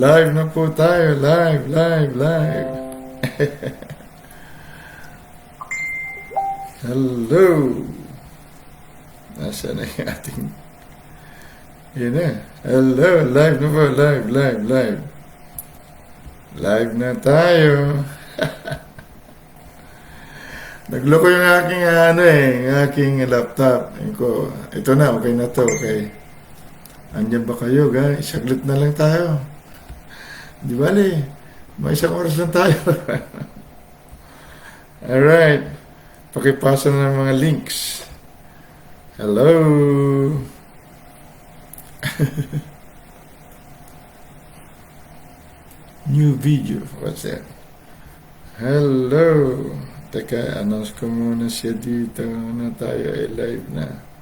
Live na po tayo. Live, live, live. Hello. Nasaan na yung ating... Yun na. Hello. Live na po. Live, live, live. Live na tayo. Nagloko yung aking yung aking laptop. Ito na, okay na to. Okay. Andyan ba kayo, guys? Saglit na lang tayo. Di bali, may isang oras lang tayo. Alright. Pakipasa na ng mga links. Hello. New video. What's that? Hello. Teka, announce ko muna siya dito na tayo ay live na.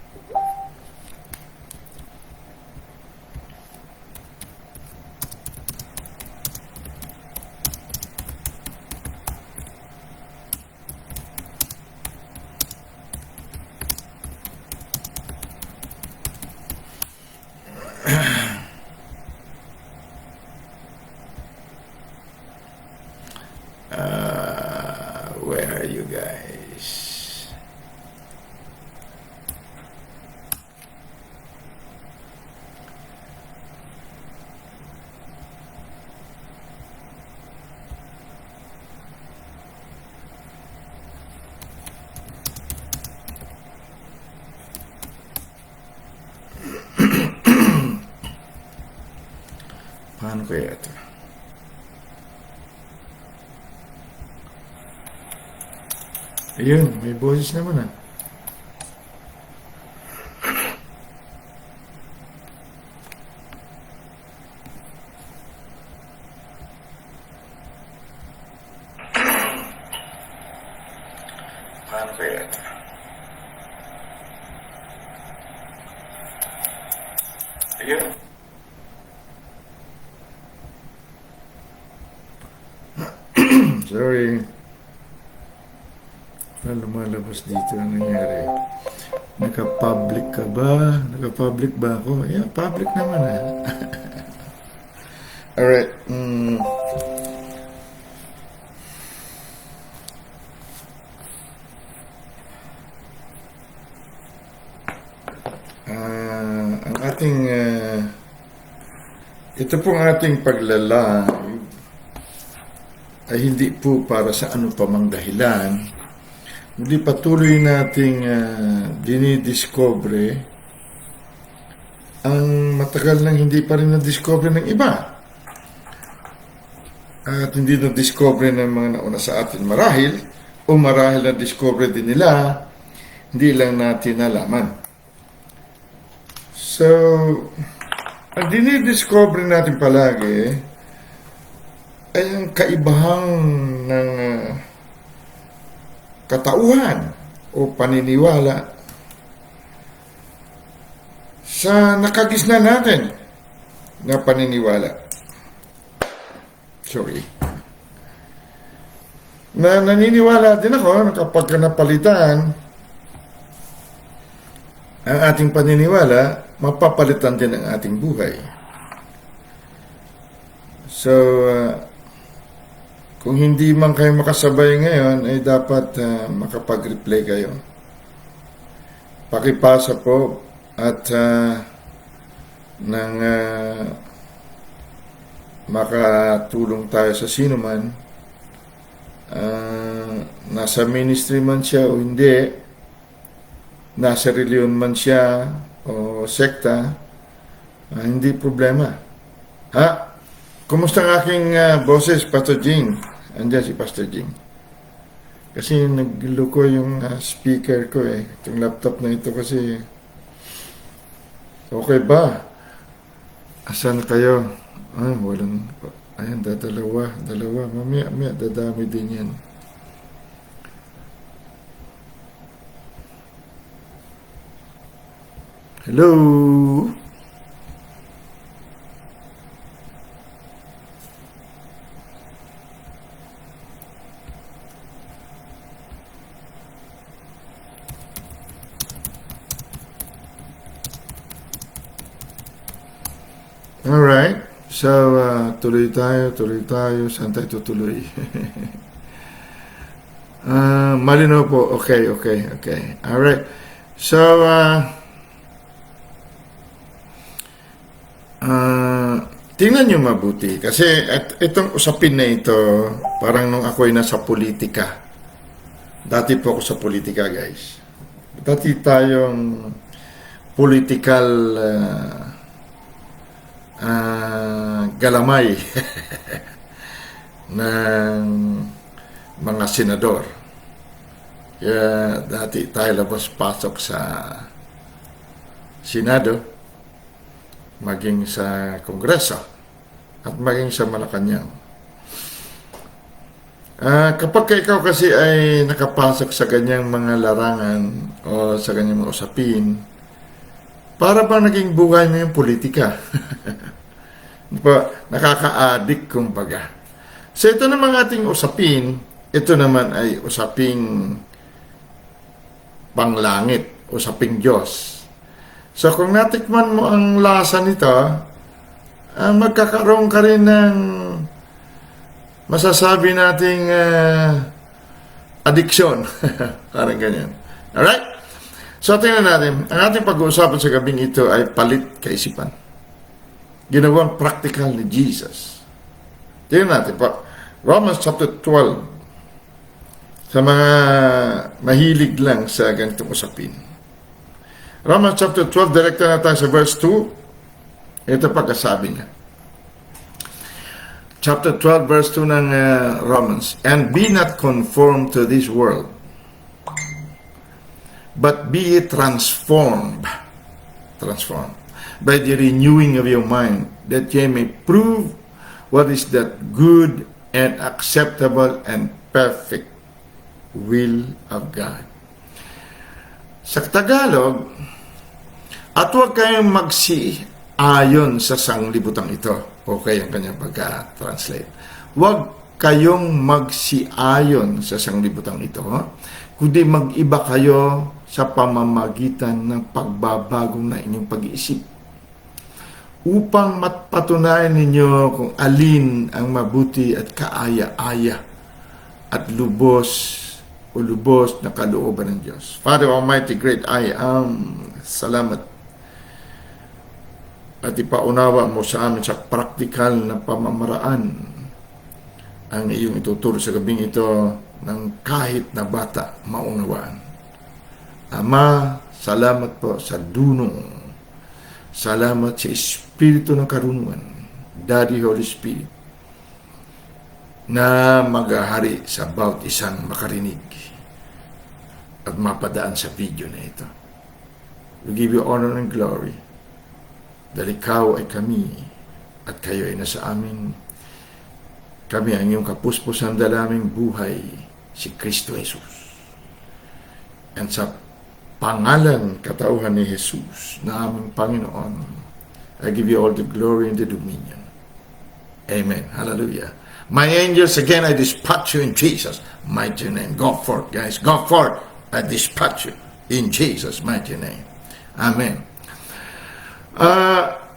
Where are you guys? Paano kaya ito? Ayun, may boses naman ah. Paano kaya ito? Ayun. Sorry. Lumalabas dito ang nangyari. Naka-public ka ba? Naka-public ba ako? Yeah, public naman ah. Alright. Ang ating ito pong ating paglalang ay hindi po para sa ano pa mang dahilan. Hindi patuloy nating dinidiscover ang matagal nang hindi pa rin na-discover ng iba. At hindi na-discover ng mga nauna sa atin marahil, o marahil na-discover din nila, hindi lang natin nalaman. So, ang dinidiscover natin palagi ay ang kaibahang ng katauhan o paniniwala sa nakagisna natin na paniniwala. Sorry. Na naniniwala din ako na kapag napalitan ang ating paniniwala, mapapalitan din ang ating buhay. So, kung hindi man kayo makasabay ngayon, ay dapat makapag-replay kayo. Pakipasa po at nang makatulong tayo sa sino man, nasa ministry man siya o hindi, nasa reliyon man siya o sekta, hindi problema. Ha? Kumusta ang aking boses, Pastor Jing? Andiyan si Pastor Jing. Kasi nagloko yung speaker ko eh. Itong laptop na ito kasi. Okay ba? Asan kayo? Walang... Ayan, dalawa. Mamaya, dadami din yan. Hello? Alright. So, tuloy tayo. Saan tayo tutuloy? Malinaw po. Okay. Alright. So, tingnan nyo mabuti. Kasi itong usapin na ito, parang nung ako'y nasa politika. Dati po ako sa politika, guys. Dati tayong political galamay ng mga senador. Kaya dati tayo labas-pasok sa Senado, maging sa Kongreso, at maging sa Malacanang. Kapag ikaw kasi ay nakapasok sa ganyang mga larangan o sa ganyang mga usapin, para ba naging buhay mo yung politika? Nakaka-addict kumbaga. So ito naman ating usapin, ito naman ay usaping panglangit, usaping Diyos. So kung natikman mo ang lasa nito, magkakaroon ka rin ng masasabi nating addiction. Parang ganyan. Alright? So tingnan natin, ang ating pag-uusapan sa gabing ito ay palit kaisipan. Ginawang practical ni Jesus. Tingnan natin po, Romans chapter 12, sa mga mahilig lang sa ganitong usapin. Romans chapter 12, direkta na tayo sa verse 2. Ito pagkasabi niya. Chapter 12, verse 2 ng Romans. And be not conformed to this world, but be ye transformed by the renewing of your mind, that ye may prove what is that good and acceptable and perfect will of God. Sa Tagalog, at huwag kayong magsi-ayon sa sanglibutang ito. Okay ang kanyang pagka-translate. Huwag kayong magsi-ayon sa sanglibutang ito, kundi mag-iba kayo sa pamamagitan ng pagbabago na inyong pag-iisip, upang mapatunayan ninyo kung alin ang mabuti at kaaya-aya at lubos na kalooban ng Diyos. Father Almighty, great I am, salamat at ipaunawa mo sa amin sa praktikal na pamamaraan ang iyong ituturo sa gabing ito ng kahit na bata maunawaan. Ama, salamat po sa dunong. Salamat sa Espiritu ng Karunungan, Daddy Holy Spirit, na maghahari sa bawat isang makarinig at mapadaan sa video na ito. We give you honor and glory, dahil ikaw ay kami at kayo ay nasa amin. Kami ang iyong kapuspusan dalaming buhay, si Kristo Jesus. And sa pangalan katauhan ni Jesus na aming Panginoon, I give you all the glory and the dominion. Amen. Hallelujah. My angels, again, I dispatch you in Jesus' mighty name. Go forth, guys. Go forth. I dispatch you in Jesus' mighty name. Amen.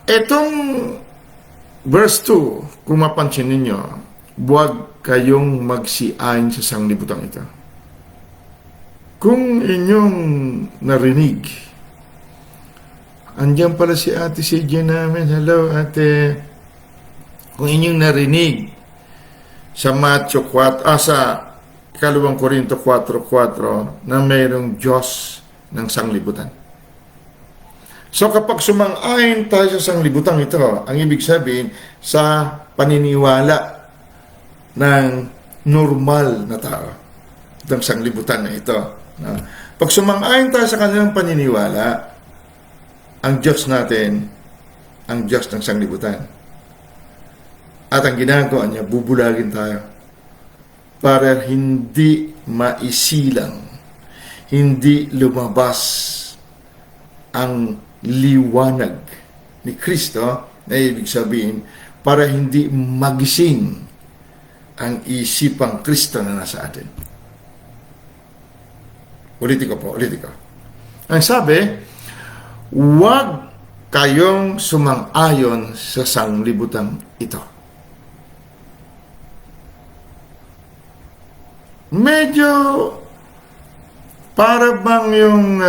Itong verse 2, kung mapansin ninyo, huwag kayong magsiayon sa sanglibutang ito. Kung inyong narinig, andyan pala si Ate CJ namin. Hello, Ate. Kung inyong narinig sa Matthew 4, sa 2 Korinto 4:4 na mayroong Diyos ng sanglibutan. So kapag sumang-ayon tayo sa sanglibutan ito, ang ibig sabihin sa paniniwala ng normal na tao, itong sanglibutan na ito. Pag sumang-ayon tayo sa kanilang paniniwala, ang Diyos natin, ang Diyos ng sanglibutan. At ang ginagawa niya, bubulagin tayo para hindi maisilang, hindi lumabas ang liwanag ni Kristo, na ibig sabihin, para hindi magising ang isipang Kristo na nasa atin. Ulitin ko. Ang sabi, huwag kayong sumang-ayon sa sanglibutang ito. Medyo para bang yung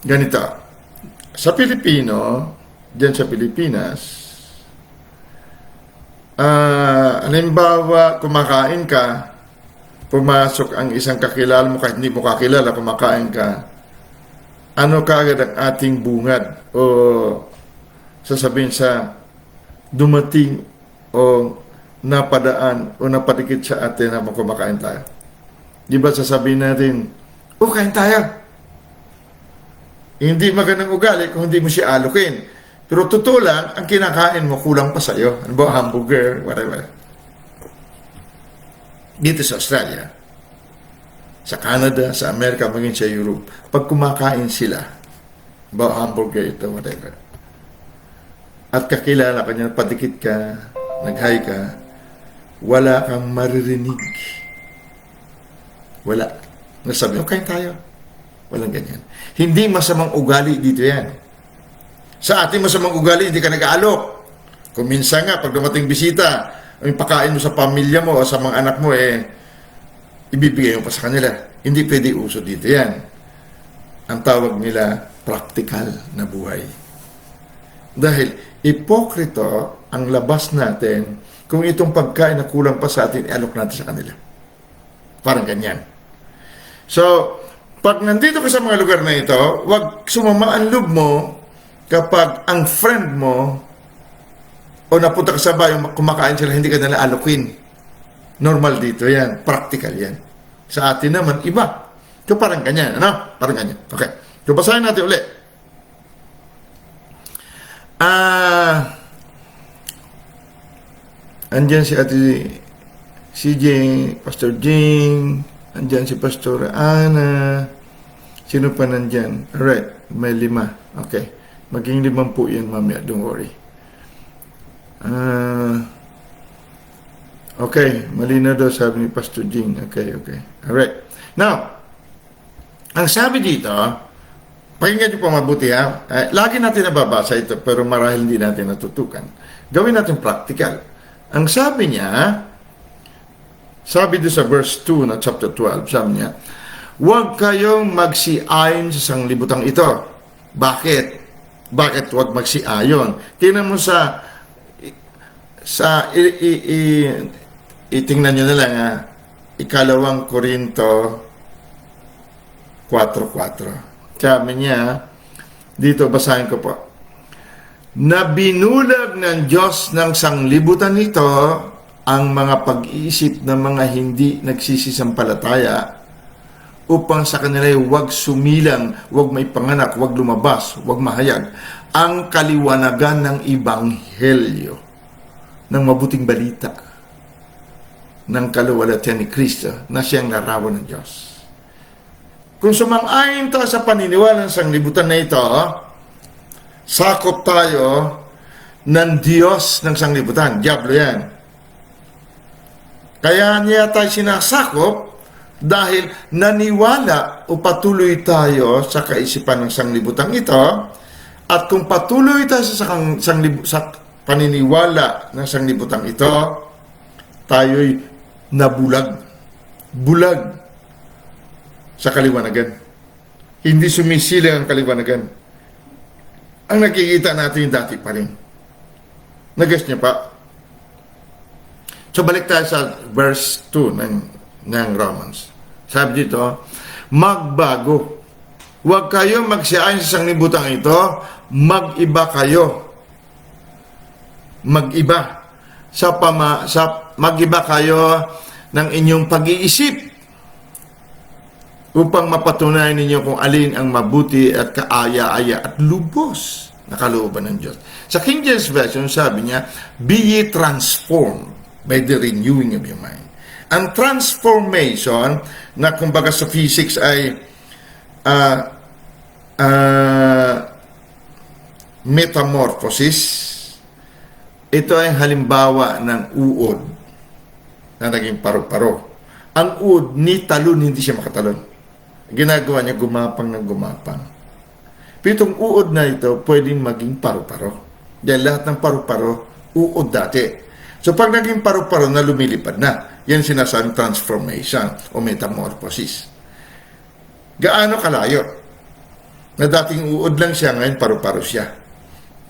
ganito. Sa Pilipino, diyan sa Pilipinas, halimbawa, kumakain ka, pumasok ang isang kakilala mo, kahit hindi mo kakilala, kumakain ka, ano kaagad ang ating bungad o sasabihin sa dumating o napadaan o napadikit sa atin habang kumakain tayo. Di ba sasabihin natin, kain tayo. Hindi magandang ugali kung hindi mo siya alukin. Pero totoo lang, ang kinakain mo kulang pa sa'yo. Ano ba, hamburger, whatever. Dito sa Australia, sa Canada, sa Amerika, maging sa Europe, pag kumakain sila, ba hamburger ito, whatever, at kakilala ka niya, padikit ka, nag-hi ka, wala kang maririnig. Wala. Nasabi, kain tayo. Walang ganyan. Hindi masamang ugali dito yan. Sa ating masamang ugali, hindi ka nag-aalok. Kung minsan nga, pag dumating bisita, yung pakain mo sa pamilya mo o sa mga anak mo, ibibigay mo pa sa kanila. Hindi pwede uso dito yan. Ang tawag nila, practical na buhay. Dahil, ipokrito ang labas natin kung itong pagkain na kulang pa sa atin, ialok natin sa kanila. Parang ganyan. So, pag nandito ka sa mga lugar na ito, huwag sumama ang loob mo kapag ang friend mo o napunta ka sa bayo, kumakain sila, hindi ka nila alokin. Normal dito yan. Practical yan. Sa atin naman, iba. So, parang ganyan. Ano? Parang ganyan. Okay. So, basahin natin ulit. Andyan si Ate CJ, Pastor Jing, andyan si Pastor Ana. Sino pa nandyan? Alright, may 5. Okay. Maging 5 po yan mamaya. Don't worry. Okay. Malina daw sabi ni Pastor Jing. Okay. Alright. Now, ang sabi dito, pakinggan niyo po mabuti ha. Lagi natin nababasa ito pero marahil hindi natin natutukan. Gawin natin practical. Ang sabi niya, sabi doon sa verse 2 na chapter 12, sabi niya, huwag kayong magsiayon sa sanglibutang ito. Bakit? Bakit huwag magsiayon? Tingnan mo itingnan nyo na lang ikalawang Korinto 4:4. Sabi niya, dito basahin ko po, na binulag ng Diyos ng sanglibutan nito ang mga pag-iisip ng mga hindi nagsisisampalataya upang sa kanila huwag sumilang, huwag may panganak, huwag lumabas, huwag mahayag ang kaliwanagan ng Ebanghelyo, ng mabuting balita ng kaluwalhatian ni Kristo na siyang larawan ng Diyos. Kung sumang-ayon tayo sa paniniwala ng sanglibutan na ito, sakop tayo ng Diyos ng sanglibutan. Diablo yan. Kaya niya tayo sinasakop dahil naniwala o patuloy tayo sa kaisipan ng sanglibutan ito. At kung patuloy tayo sa paniniwala ng sanglibutan ito, tayo'y nabulag. Bulag sa kaliwanagan. Hindi sumisilang ang kaliwanagan. Ang nakikita natin dati pa rin. Nag-guess niya pa. So, balik tayo sa verse 2 ng Romans. Sabi dito, magbago. Huwag kayo magsiayon sa sanglibutang ito, mag-iba kayo. Mag-iba. Mag-iba kayo ng inyong pag-iisip upang mapatunayan ninyo kung alin ang mabuti at kaaya-aya at lubos na kalooban ng Diyos. Sa King James Version, sabi niya, be ye transformed by the renewing of your mind. Ang transformation, na kumbaga sa physics ay metamorphosis, ito ay halimbawa ng uod na naging paro-paro. Ang uod, ni talon, hindi siya makatalon. Ginagawa niya gumapang ng gumapang. Pitong uod na ito pwedeng maging paru-paro. Dahil lahat ng paru-paro, uod dati. So pag naging paru-paro na lumilipad na, yan sinasabing transformation o metamorphosis. Gaano kalayo? Na dating uod lang siya, ngayon paru-paro siya.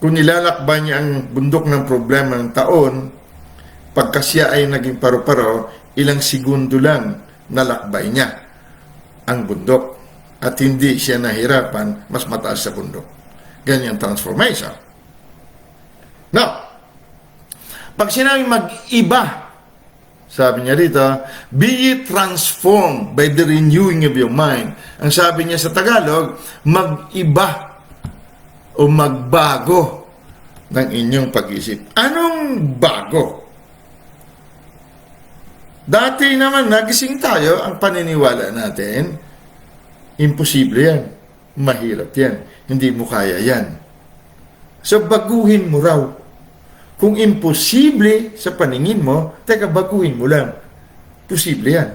Kung nilalakbay niya ang bundok ng problema ng taon, pagka siya ay naging paru-paro, ilang segundo lang nalakbay niya ang bundok. At hindi siya nahirapan, mas mataas sa bundok. Ganyan transformation. Now, pag sinabing mag-iba, sabi niya dito, be ye transformed by the renewing of your mind. Ang sabi niya sa Tagalog, mag-iba o magbago ng inyong pag-isip. Anong bago? Dati naman, nagising tayo, ang paniniwala natin, imposible yan. Mahirap yan. Hindi mo kaya yan. So, baguhin mo raw. Kung imposible sa paningin mo, teka, baguhin mo lang. Posible yan.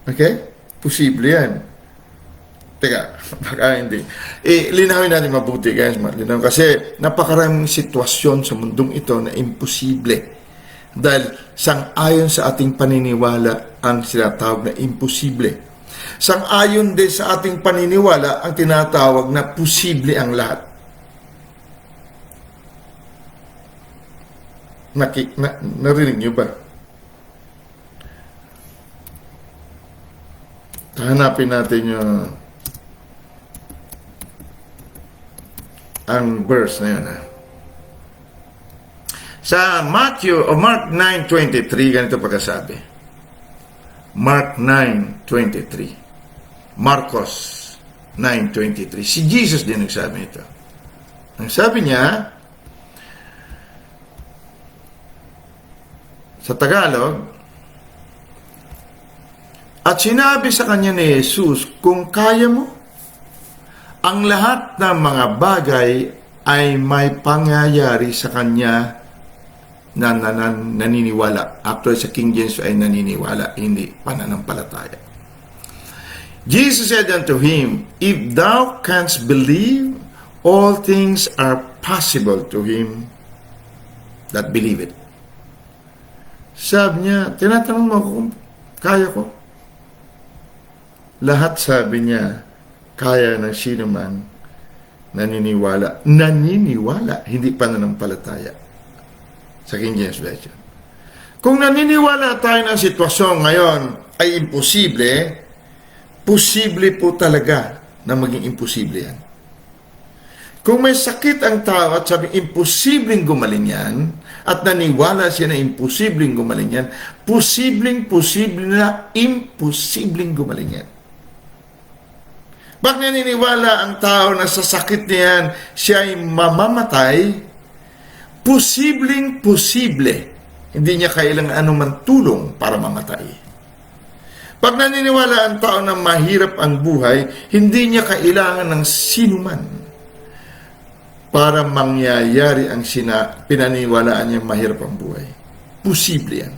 Okay? Posible yan. Teka, baka hindi. Linawin natin mabuti, guys. Linawin. Kasi napakaraming sitwasyon sa mundong ito na imposible. Dahil sang-ayon sa ating paniniwala ang sinatawag na imposible. Sang-ayon din sa ating paniniwala ang tinatawag na posible ang lahat. Narinig niyo ba? Hanapin natin yung ang verse na yun. Sa Mark 9:23, ganito pagkasabi. Mark 9:23. Marcos 9:23. Si Jesus din nagsabi ito. Ang sabi niya, sa Tagalog, at sinabi sa kanya ni Jesus, kung kaya mo, ang lahat ng mga bagay ay may pangyayari sa kanya na naniniwala. Actually, sa King James ay naniniwala, hindi pananampalataya. Jesus said unto him, if thou canst believe, all things are possible to him that believe it. Sabi niya, tinatanong mo ako kung kaya ko. Lahat sabi niya, kaya ng sino man naniniwala. Naniniwala, hindi pananampalataya. Sa King James Version. Kung naniniwala tayo ng sitwasyon ngayon ay imposible, posible po talaga na maging imposible yan. Kung may sakit ang tao at sabi imposibleng gumaling yan, at naniwala siya na imposibleng gumaling yan, posible na imposibleng gumaling yan. Pag naniniwala ang tao na sa sakit niyan, siya ay mamamatay, posible, hindi niya kailangan anumang tulong para mamatay. Pag naniniwala ang tao na mahirap ang buhay, hindi niya kailangan ng sinuman para mangyayari ang pinaniwalaan niya mahirap ang buhay. Posible yan.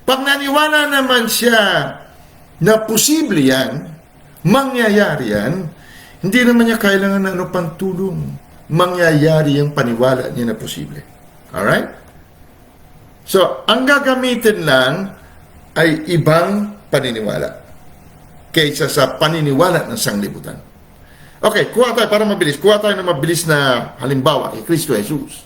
Pag naniwala naman siya na posible yan, mangyayari yan, hindi naman niya kailangan ng anumang tulong. Mangyayari ang paniwala niya na posible. Alright? So, ang gagamitin lang ay ibang paniniwala kaysa sa paniniwala ng sanglibutan. Okay, kuha tayo para mabilis. Kuha tayo ng mabilis na halimbawa kay Kristo Jesus.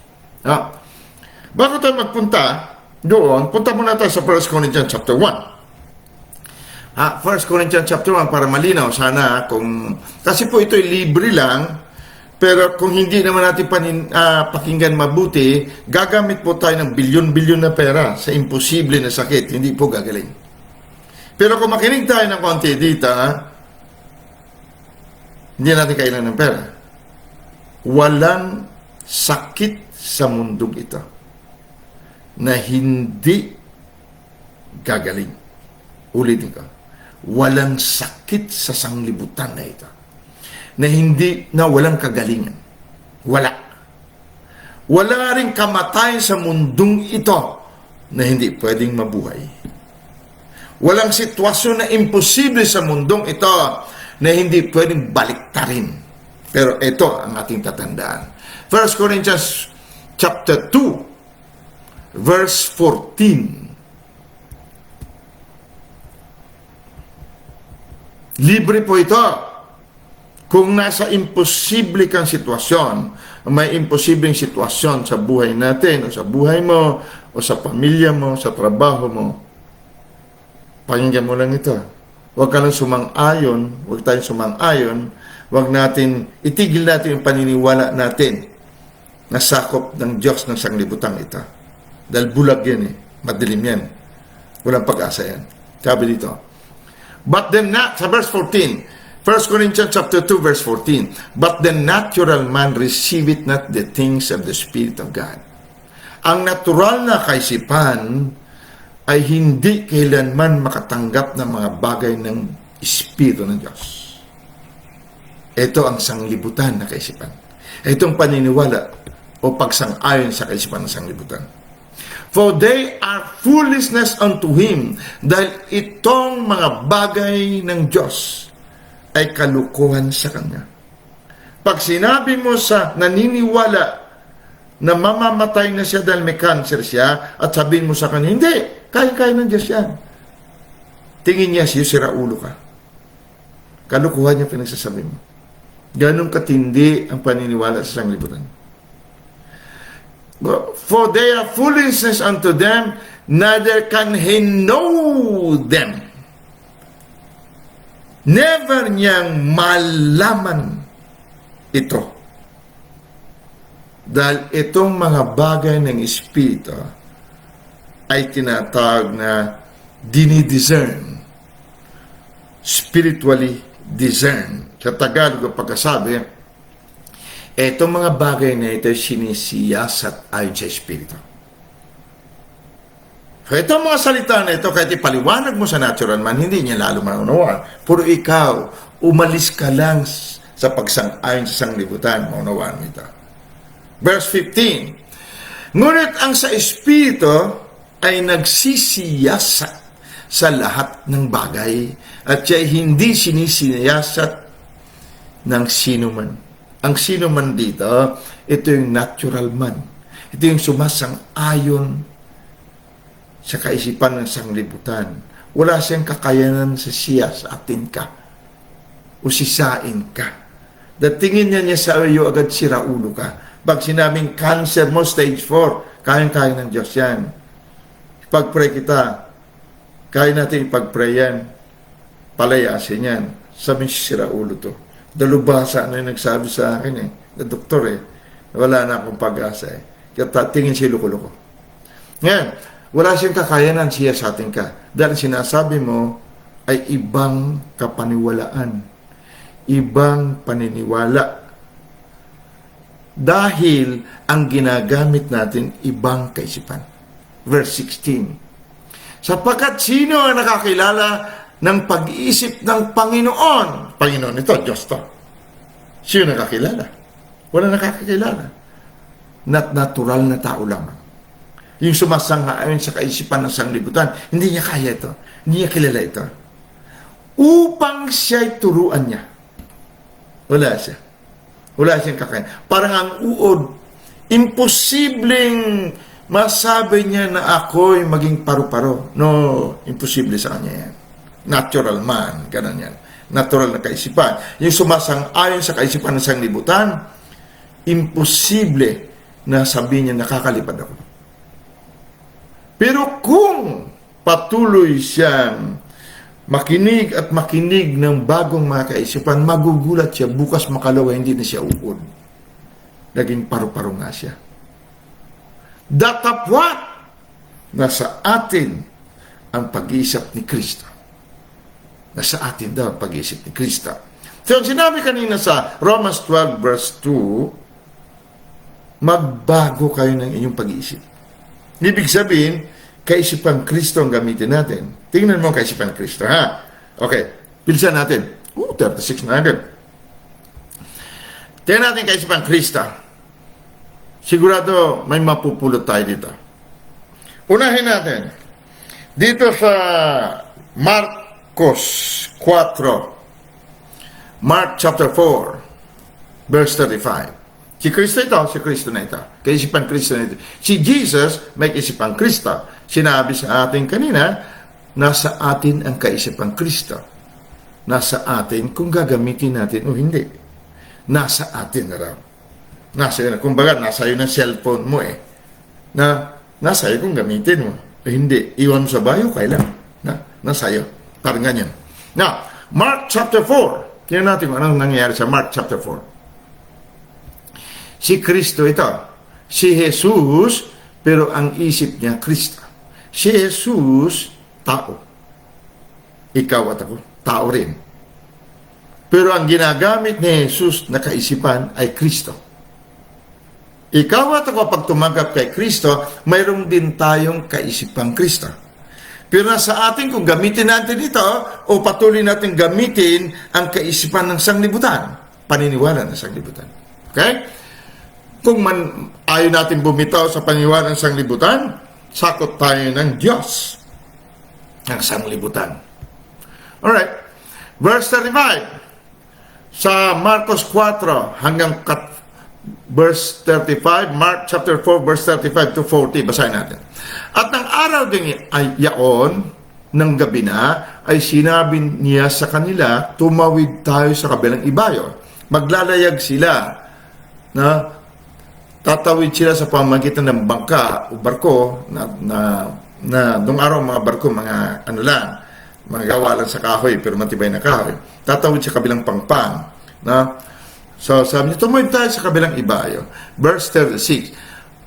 Bago tayo magpunta doon, punta muna tayo sa 1 Corinthians chapter 1. 1 Corinthians chapter 1 para malinaw sana kung kasi po ito'y libre lang. Pero kung hindi naman natin pakinggan mabuti, gagamit po tayo ng bilyon-bilyon na pera sa imposible na sakit. Hindi po gagaling. Pero kung makinig tayo ng konti dito, hindi natin kailangan ng pera. Walang sakit sa mundong ito na hindi gagaling. Ulitin ko. Walang sakit sa sanglibutan na ito na walang kagalingan. Wala ring kamatayan sa mundong ito na hindi pwedeng mabuhay. Walang sitwasyon na imposible sa mundong ito na hindi pwedeng baliktarin. Pero ito ang ating tatandaan. 1 Corinthians chapter 2, verse 14. Libre po ito. Kung nasa imposible kang sitwasyon, may imposibleng sitwasyon sa buhay natin, o sa buhay mo, o sa pamilya mo, sa trabaho mo, pakinggan mo lang ito. Huwag ka lang sumang-ayon, huwag tayong sumang-ayon, huwag natin, itigil natin yung paniniwala natin na sakop ng Diyos ng sanglibutang ito. Dahil bulag yan madilim yan. Walang pag-asa yan. Sabi dito, but then not, sa verse 14, 1 Corinthians chapter 2, verse 14, but the natural man receiveth not the things of the Spirit of God. Ang natural na kaisipan ay hindi kailanman makatanggap ng mga bagay ng Espiritu ng Diyos. Ito ang sanglibutan na kaisipan. Itong paniniwala o pagsang-ayon sa kaisipan ng sanglibutan. For they are foolishness unto him, dahil itong mga bagay ng Diyos ay kalukuhan sa kanya. Pag sinabi mo sa naniniwala na mamamatay na siya dahil may cancer siya, at sabihin mo sa kanya, hindi, kaya-kaya ng Diyos yan. Tingin niya siya, sira ulo ka. Kalukuhan niya pinagsasabi mo. Ganun katindi ang paniniwala sa sanglibutan. For they are foolishness unto them, neither can he know them. Never niyang malaman ito. Dahil itong mga bagay ng Espiritu ay tinatawag na dinidiscern. Spiritually discern. Sa Tagalog, pagkasabi, itong mga bagay na ito sinisiyasat ayon sa Espiritu. So, itong mga salita na ito, kahit ipaliwanag mo sa natural man, hindi niya lalo maunawaan. Puro ikaw, umalis ka lang sa pagsang-ayon sa sanglibutan, maunawaan mo ito. Verse 15, ngunit ang sa Espiritu ay nagsisiyasat sa lahat ng bagay at siya hindi sinisiyasat ng sino man. Ang sino man dito, ito yung natural man. Ito yung sumasang-ayon sa kaisipan ng sanglibutan. Wala siyang kakayanan sa siya sa atin ka o sisain ka. Datingin niya sa iyo agad sira ulo ka. Pag sinabing cancer mo, stage 4, kayang-kaya ng Diyos yan. Ipag-pray kita, kaya natin ipag-pray yan. Palayasin yan. Sabi niya sira ulo to. Dalubhasa na yung nagsabi sa akin na doktor wala na akong pag-asa Kaya tingin siya luko-luko. Ngayon, wala siyang kakayanan siya sa atin ka. Dahil sinasabi mo ay ibang kapaniwalaan. Ibang paniniwala. Dahil ang ginagamit natin ibang kaisipan. Verse 16. Sapagkat sino ang nakakilala ng pag-iisip ng Panginoon? Panginoon ito, Diyos to. Sino nakakilala? Wala nakakilala. Not natural na tao lamang. Yung sumasang-ayon sa kaisipan ng sanglibutan, hindi niya kaya ito. Hindi niya kilala ito. Upang siya'y turuan niya. Wala siya. Wala siyang kakayanan. Parang ang uod, imposibleng masabi niya na ako'y maging paru-paro. No, imposible sa kanya yan. Natural man, ganun yan. Natural na kaisipan. Yung sumasang-ayon sa kaisipan ng sanglibutan, imposible na sabihin niya nakakalipad ako. Pero kung patuloy siyang makinig at makinig ng bagong mga kaisipan, magugulat siya, bukas makalawa, hindi na siya uod. Naging paru-paro nga siya. Datapwat nasa atin ang pag-iisip ni Kristo. Nasa atin daw ang pag-iisip ni Kristo. So, sinabi kanina sa Romans 12 verse 2, magbago kayo ng inyong pag-iisip. Ibig sabihin, kaisipan Kristo ang gamitin natin. Tingnan mo kaisipan Kristo, ha? Okay, pilsan natin. 36 na agad. Tingnan natin kaisipan Kristo. Sigurado may mapupulot tayo dito. Unahin natin. Dito sa Marcos 4, Mark chapter 4, verse 35. Si Kristo ito, si Kristo na ito. Kaisipan Kristo na ito. Si Jesus, may kaisipan Kristo. Sinabi sa atin kanina, nasa atin ang kaisipan Kristo. Nasa atin kung gagamitin natin o hindi. Nasa atin na raw. Nasa iyo na. Kumbaga, nasa iyo na cellphone mo eh. Nasa iyo kung gamitin mo. O hindi. Iwan mo sa bayo, kailan? Nasa iyo. Parang ganyan. Now, Mark chapter 4. Tingnan natin kung anong nangyayari sa Mark chapter 4. Si Kristo ito. Si Jesus, pero ang isip niya, Kristo. Si Jesus, tao. Ikaw at ako, tao rin. Pero ang ginagamit ni Jesus na kaisipan ay Kristo. Ikaw at ako, pag tumanggap kay Kristo, mayroon din tayong kaisipang Kristo. Pero nasa atin kung gamitin natin ito o patuloy natin gamitin ang kaisipan ng sanglibutan. Paniniwala ng sanglibutan. Okay? Kung ayaw natin bumitaw sa paniniwala ng sanglibutan, sakot tayo ng Diyos ng sanglibutan. Alright. Verse 35. Sa Marcos 4 hanggang verse 35, Mark chapter 4, verse 35 to 40, basahin natin. At ng araw din ay yaon, ng gabi na, ay sinabi niya sa kanila, tumawid tayo sa kabilang ibayo. Maglalayag sila, na tatawid sila sa pamamagitan ng bangka o barko, na noong araw mga barko, mga ano lang, mga gawa lang sa kahoy, pero matibay na kahoy. Tatawid sa kabilang pangpang, na so sabi niya, tumawid tayo sa kabilang ibayo. Verse 36.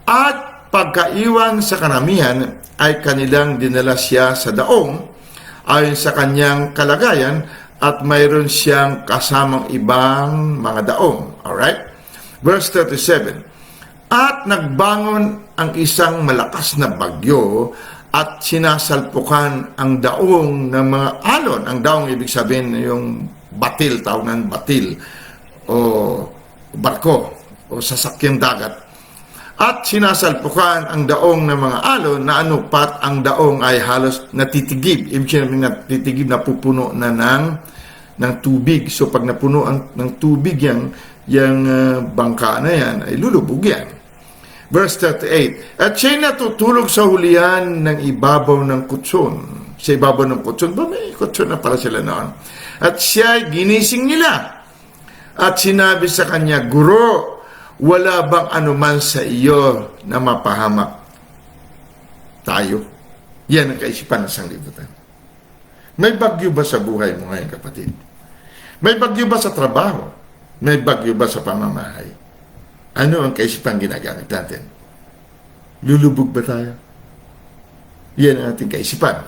At pagkaiwan sa karamihan, ay kanilang dinala siya sa daong, ayon sa kanyang kalagayan, at mayroon siyang kasamang ibang mga daong. Alright? Verse 37. At nagbangon ang isang malakas na bagyo, at sinasalpukan ang daong ng mga alon. Ang daong ibig sabihin yung batil, tawag ng batil, o barko, o sasakyang dagat. At sinasalpukan ang daong ng mga alon na anupat ang daong ay halos natitigib. Ibig sabihin natitigib, napupuno na ng tubig. So pag napuno ng tubig yung bangka na yan, ay lulubog yan. Verse 38. At siya'y natutulog sa hulihan ng ibabaw ng kutson. Sa ibabaw ng kutson, may kutson na para sila noon. At siya'y ginising nila. At sinabi sa kanya, Guro, wala bang anuman sa iyo na mapahamak tayo? Yan ang kaisipan ng sanglibutan. May bagyo ba sa buhay mo ngayon, kapatid? May bagyo ba sa trabaho? May bagyo ba sa pamamahay? Ano ang kaisipan ginagamit natin? Lulubog ba tayo? Yan ang ating kaisipan.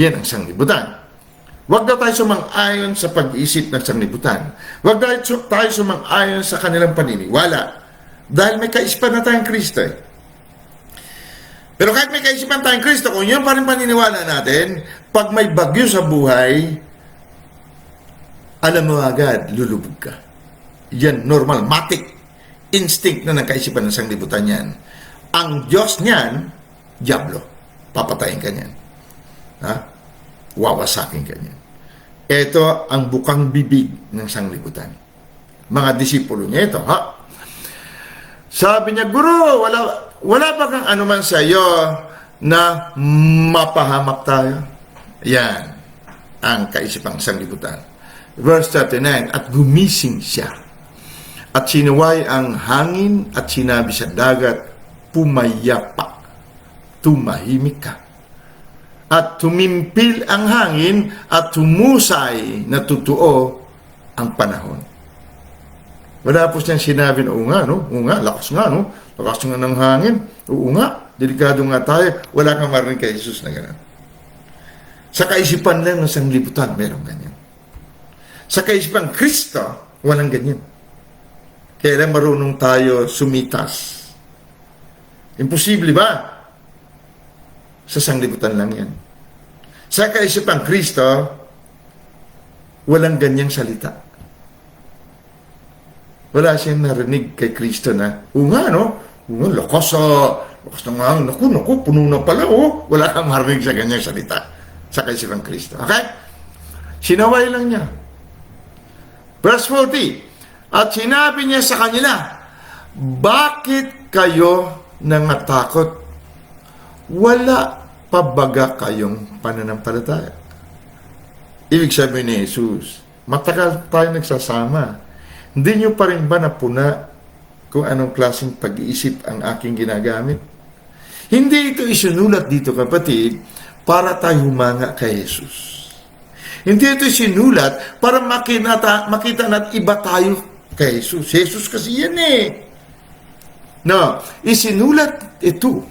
Yan ang sanglibutan. Huwag na tayo sumang-ayon sa pag-iisip ng sanglibutan. Huwag na tayo sumang-ayon sa kanilang paniniwala. Dahil may kaisipan na tayong Kristo. Pero kahit may kaisipan tayong Kristo, kung yun pa rin paniniwala natin, pag may bagyo sa buhay, alam mo agad, lulubog ka. Yan, normal, matik. Instinct na ng kaisipan ng sanglibutan yan. Ang Diyos niyan, Diablo. Papatayin ka niyan. Ha? Wawasakin ka niyan. Ito ang bukang bibig ng sanglibutan. Mga disipulo niya ito, ha? Sabi niya, Guro, wala ba kang anuman sa iyo na mapahamak tayo? Yan ang kaisipang sanglibutan. Verse 39, at gumising siya. At sinuway ang hangin at sinabi sa dagat, pumayapa, tumahimik ka. At tumimpil ang hangin at tumusay na totoo ang panahon. Wala po siyang sinabi na, oo nga, lakas nga, no? Lakas nga ng hangin. Oo nga, delikado nga tayo. Wala kang marinig kay Jesus na gano'n. Sa kaisipan lang ng sanglibutan, meron ganyan. Sa kaisipan Kristo, walang ganyan. Kaya lang marunong tayo sumitas. Imposible ba? Sa sanglibutan lang yan. Sa kaisipan Kristo, walang ganyang salita. Wala siyang narinig kay Kristo na, lakas na nga, naku, puno na pala, wala kang marinig sa ganyang salita. Sa kaisipan Kristo. Okay? Sinaway lang niya. Verse 40, at sinabi niya sa kanila, bakit kayo nangatakot? Wala pa baga kayong pananampalataya? Ibig sabihin ni Jesus, matagal tayo nagsasama. Hindi nyo pa rin ba napuna kung anong klaseng pag-iisip ang aking ginagamit? Hindi ito isinulat dito, kapatid, para tayo humanga kay Jesus. Hindi ito sinulat para makita natin iba tayo kay Jesus. Jesus kasi yan eh. No, isinulat ito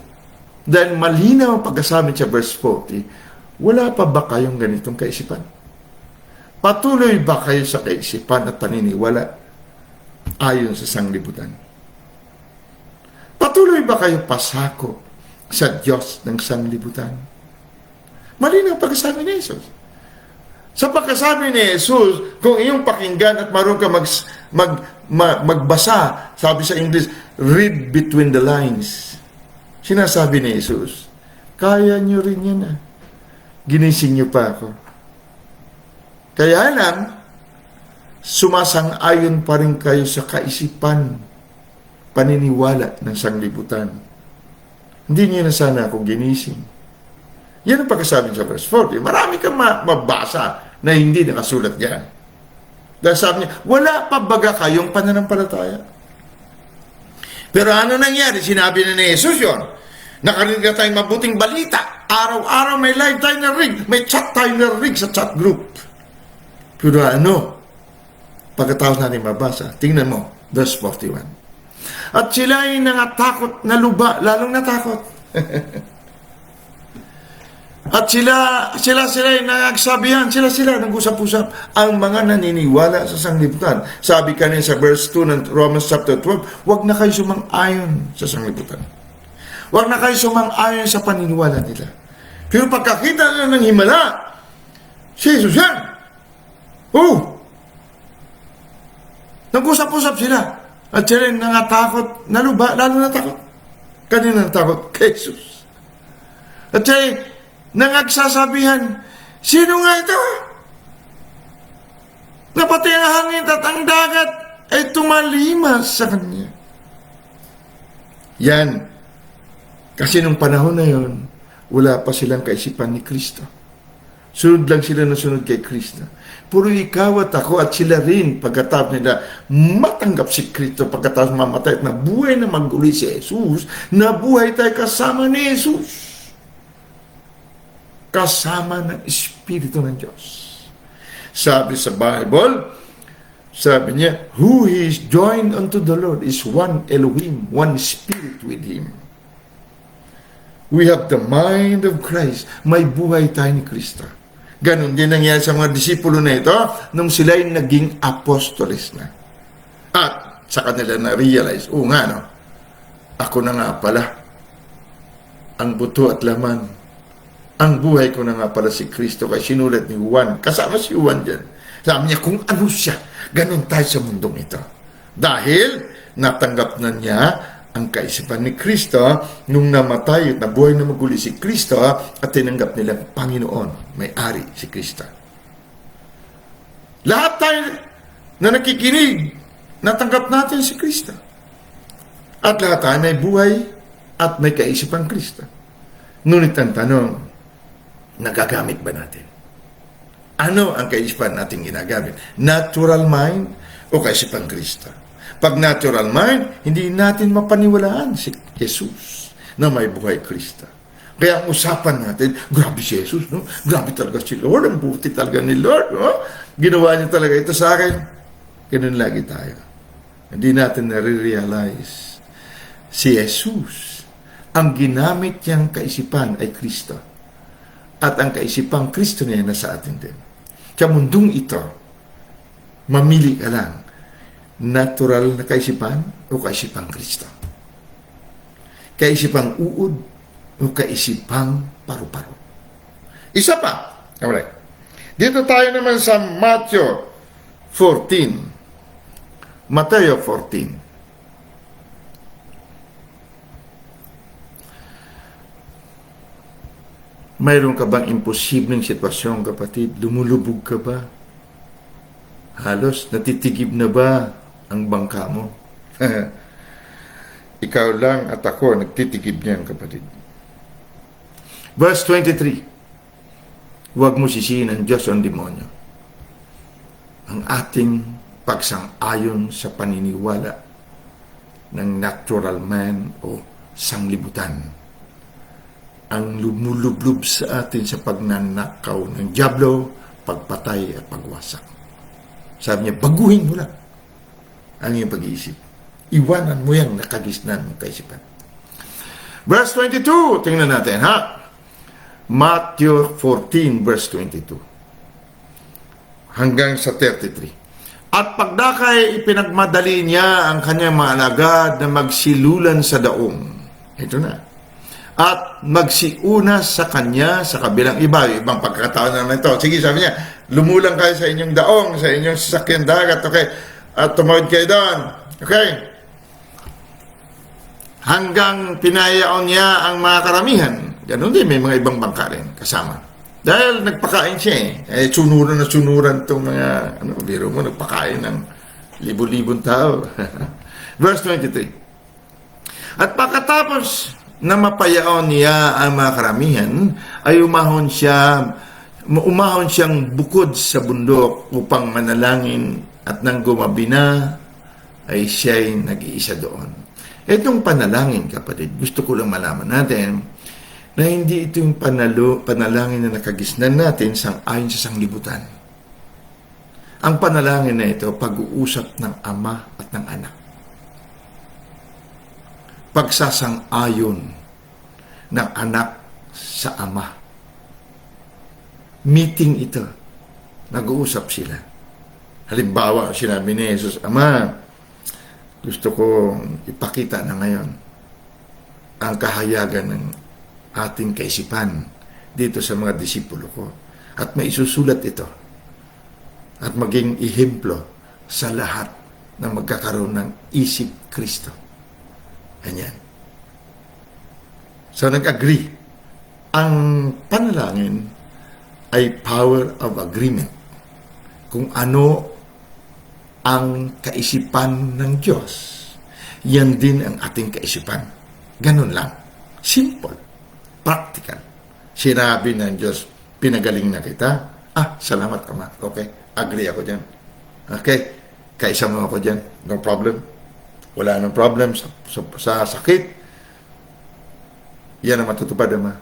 dahil malinaw ang pagkasabi sa verse 40, wala pa ba kayong ganitong kaisipan? Patuloy ba kayo sa kaisipan at paniniwala ayon sa sanglibutan? Patuloy ba kayo pasako sa Diyos ng sanglibutan? Malinaw ang pagkasabi ni Jesus. Sa pagkasabi ni Jesus, kung iyong pakinggan at marunong ka magbasa, sabi sa English, read between the lines. Sinasabi ni Jesus, kaya nyo rin yan ah. Ginising nyo pa ako. Kaya lang, sumasang-ayon pa rin kayo sa kaisipan, paniniwala ng sanglibutan. Hindi nyo na sana ako ginising. Yan ang pagkasabi sa verse 40. Marami kang mabasa na hindi nakasulat yan. Dahil sabi niya, wala pa baga kayong pananampalataya? Pero ano nangyari? Sinabi na ni Jesus yun. Nakarinig na tayong mabuting balita. Araw-araw may live tayo na rig. May chat tayo na rig sa chat group. Pero ano? Pagkatapos natin mabasa, tingnan mo, verse 41. At sila ay nangatakot na luba, lalong natakot. At sila ay nagsabihan, sila nag-usap-usap ang mga naniniwala sa sanglibutan. Sabi kanina sa verse 2 ng Romans chapter 12, huwag na kayo sumang-ayon sa sanglibutan. Huwag na kayo sumang-ayon sa paniniwala nila. Pero pagkakita nila ng himala, si Jesus yan. Oh! Nag-usap-usap sila. At sila ay nangatakot na luba, lalo natakot. Kanina natakot kay Jesus. At sila ay nangagsasabihan, sino nga ito? Na pati ang hangin at ang dagat ay tumalimas sa kanya. Yan. Kasi nung panahon na yon, wala pa silang kaisipan ni Kristo. Sunod lang sila na sunod kay Kristo. Puro ikaw at ako at sila rin pagkatapos nila matanggap si Kristo, pagkatapos mamatay at nabuhay na maguli si Jesus, nabuhay tayo kasama ni Jesus. Kasama ng Espiritu ng Diyos. Sabi sa Bible, sabi niya, who is joined unto the Lord is one Elohim, one Spirit with Him. We have the mind of Christ. May buhay tayo ni Kristo. Ganon din nangyari sa mga disipulo na ito nung sila'y naging apostoles na. At sa kanila na-realize, nga no, ako na nga pala ang buto at laman. Ang buhay ko na nga pala si Kristo, kaya sinulat ni Juan. Kasama si Juan dyan. Sabi niya, kung ano siya, ganun tayo sa mundong ito. Dahil natanggap na niya ang kaisipan ni Kristo nung namatay at nabuhay na maguli si Kristo at tinanggap nilang Panginoon, may-ari si Kristo. Lahat tayo na nakikinig, natanggap natin si Kristo. At lahat tayo may buhay at may kaisipan Kristo. Ngunit ang tanong, nagagamit ba natin? Ano ang kaisipan natin ginagamit? Natural mind o kaisipan Kristo? Pag natural mind, hindi natin mapaniwalaan si Jesus na may buhay Kristo. Kaya ang usapan natin, grabe si Jesus, no? Grabe talaga si Lord, ang buti talaga ni Lord, no? Ginawa niya talaga ito sa akin. Ganun lagi tayo. Hindi natin nare-realize si Jesus, ang ginamit niyang kaisipan ay Kristo. At ang kaisipang Kristo niya nasa atin din. Sa mundong ito, mamili ka lang, natural na kaisipan o kaisipang Kristo. Kaisipang uod o kaisipang paru-paro. Isa pa. Alright. Dito tayo naman sa Matthew 14. Mateo 14. Mayroon ka bang imposibleng sitwasyon, kapatid? Lumulubog ka ba? Halos natitigib na ba ang bangka mo? Ikaw lang at ako nagtitigib niyan, kapatid. Verse 23. Huwag mo sisihin ang Diyos o ang demonyo. Ang ating pagsang-ayon sa paniniwala ng natural man o sanglibutan ang lumulublob sa atin sa pagnanakaw ng dyablo, pagpatay at pagwasak. Sabi niya, baguhin mo lang ang iyong pag-iisip. Iwanan mo yung nakagisnan mong kaisipan. Verse 22, tingnan natin, ha? Matthew 14, verse 22. Hanggang sa 33. At pagdakay, ipinagmadali niya ang kanyang mga alagad na magsilulan sa daong. Ito na. At magsiuna sa kanya sa kabilang iba. Ibang pagkakataon naman ito. Sige, sabi niya, lumulang kayo sa inyong daong, sa inyong sasakyan dagat, okay? At tumawid kayo doon. Okay? Hanggang pinayaon niya ang mga karamihan. Ganun din, may mga ibang bangka rin kasama. Dahil nagpakain siya eh. Sunuran na sunuran itong mga, biro mo, nagpakain ng libo-libong tao. Verse 23. At pagkatapos na mapayaon niya ang mga karamihan, ay umahon siyang bukod sa bundok upang manalangin, at nang gumabi na, ay siya'y nag-iisa doon. Itong panalangin, kapatid, gusto ko lang malaman natin na hindi ito yung panalangin na nakagisnan natin sang-ayon sa sanglibutan. Ang panalangin na ito, pag-uusap ng ama at ng anak. Pagsasang-ayon ng anak sa ama. Meeting ito. Nag-uusap sila. Halimbawa, sinabi ni Jesus, Ama, gusto ko ipakita na ngayon ang kahayagan ng ating kaisipan dito sa mga disipulo ko. At maisusulat ito. At maging ihemplo sa lahat na magkakaroon ng isip Kristo. Ganyan. So, nag-agree. Ang panalangin ay power of agreement. Kung ano ang kaisipan ng Diyos, yan din ang ating kaisipan. Ganun lang. Simple. Practical. Sinabi ng Diyos, pinagaling na kita. Salamat ka, ma. Okay, agree ako dyan. Okay, kaisa mo ako dyan. No problem. Wala nang problem sa sakit. Yan ang matutupad, ama.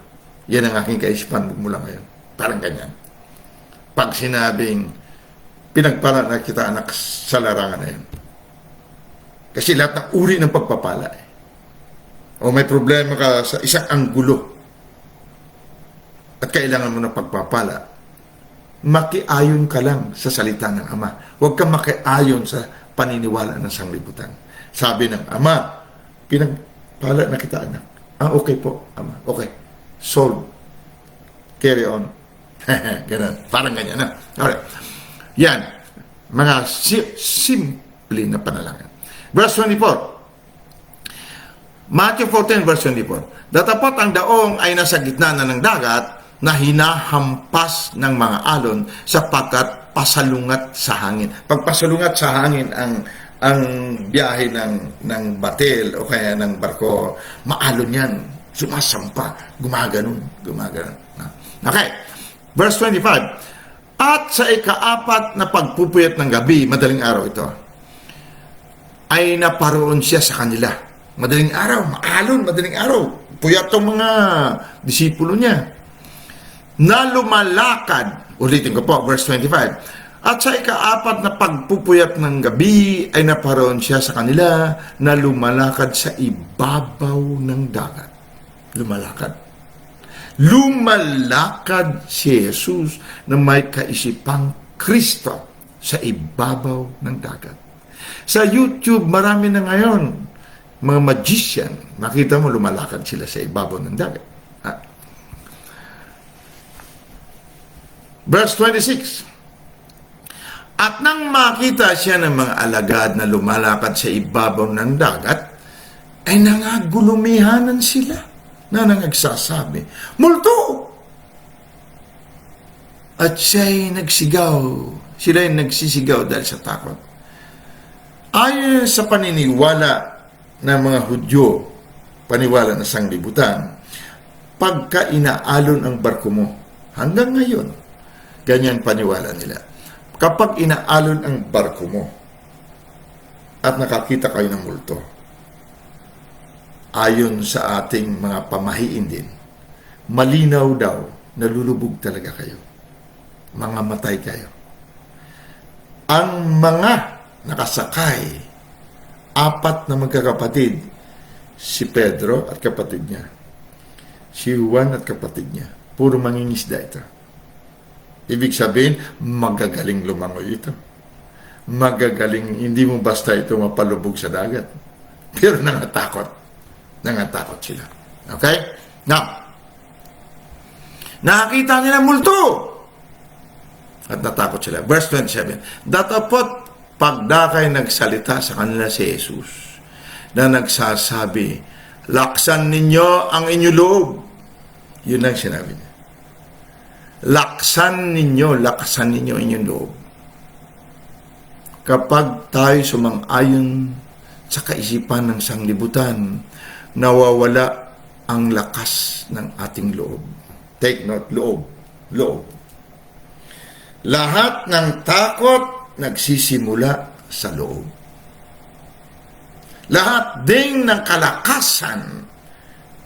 Yan ang aking kaisipan mula ngayon. Parang ganyan. Pag sinabing, pinagpala na kita anak sa larangan na yun. Kasi lahat ng uri ng pagpapala o may problema ka sa isang anggulo at kailangan mo ng pagpapala, makiayon ka lang sa salita ng Ama. Huwag kang makiayon sa paniniwala ng sanglibutan. Sabi ng Ama, pinagpala na kita anak. Okay po, Ama. Okay. Solve. Carry on. Ganun. Parang ganyan na. Alright. Yan. Mga simple na panalangin. Verse 24. Matthew 14, verse 24. Datapot ang daong ay nasa gitna na ng dagat na hinahampas ng mga alon sapagkat pasalungat sa hangin. Pag pasalungat sa hangin ang biyahe ng batil o kaya ng barko, maalon yan. Sumasampa. Gumaganon. Okay. Verse 25. At sa ika-4 na pagpupuyat ng gabi, madaling araw ito, ay naparoon siya sa kanila. Madaling araw, maalon, madaling araw. Puyat tong mga disipulo niya. Na lumalakad, ulitin ko po, verse 25. At sa ika-4 na pagpupuyat ng gabi, ay naparoon siya sa kanila na lumalakad sa ibabaw ng dagat. Lumalakad si Jesus na may kaisipang Kristo sa ibabaw ng dagat. Sa YouTube, marami na ngayon mga magician, makita mo lumalakad sila sa ibabaw ng dagat. Verse 26. At nang makita siya ng mga alagad na lumalakad sa ibabaw ng dagat, ay nangagulumihanan sila na nangagsasabi, multo! At siya'y nagsigaw Sila yung nagsisigaw dahil sa takot. Ayon sa paniniwala ng mga Hudyo, paniwala ng sanglibutan, pagka inaalon ang barko mo, hanggang ngayon, ganyan paniwala nila. Kapag inaalon ang barko mo at nakakita kayo ng multo, ayon sa ating mga pamahiin din, malinaw daw, nalulubog talaga kayo. Mga matay kayo. Ang mga nakasakay, 4 na magkakapatid, si Pedro at kapatid niya, si Juan at kapatid niya, puro mangingisda ito. Ibig sabihin, magagaling lumangoy ito. Magagaling, hindi mo basta ito mapalubog sa dagat. Pero nangatakot. Nangatakot sila. Okay? Now, nakakita nila multo. At natakot sila. Verse 27. Datapot pagdakay nagsalita sa kanila si Jesus na nagsasabi, laksan ninyo ang inyong loob. Yun ang sinabi niya. Laksan ninyo inyong loob. Kapag tayo sumang-ayon sa kaisipan ng sanglibutan, nawawala ang lakas ng ating loob. Take note, loob. Loob. Lahat ng takot nagsisimula sa loob. Lahat ding ng kalakasan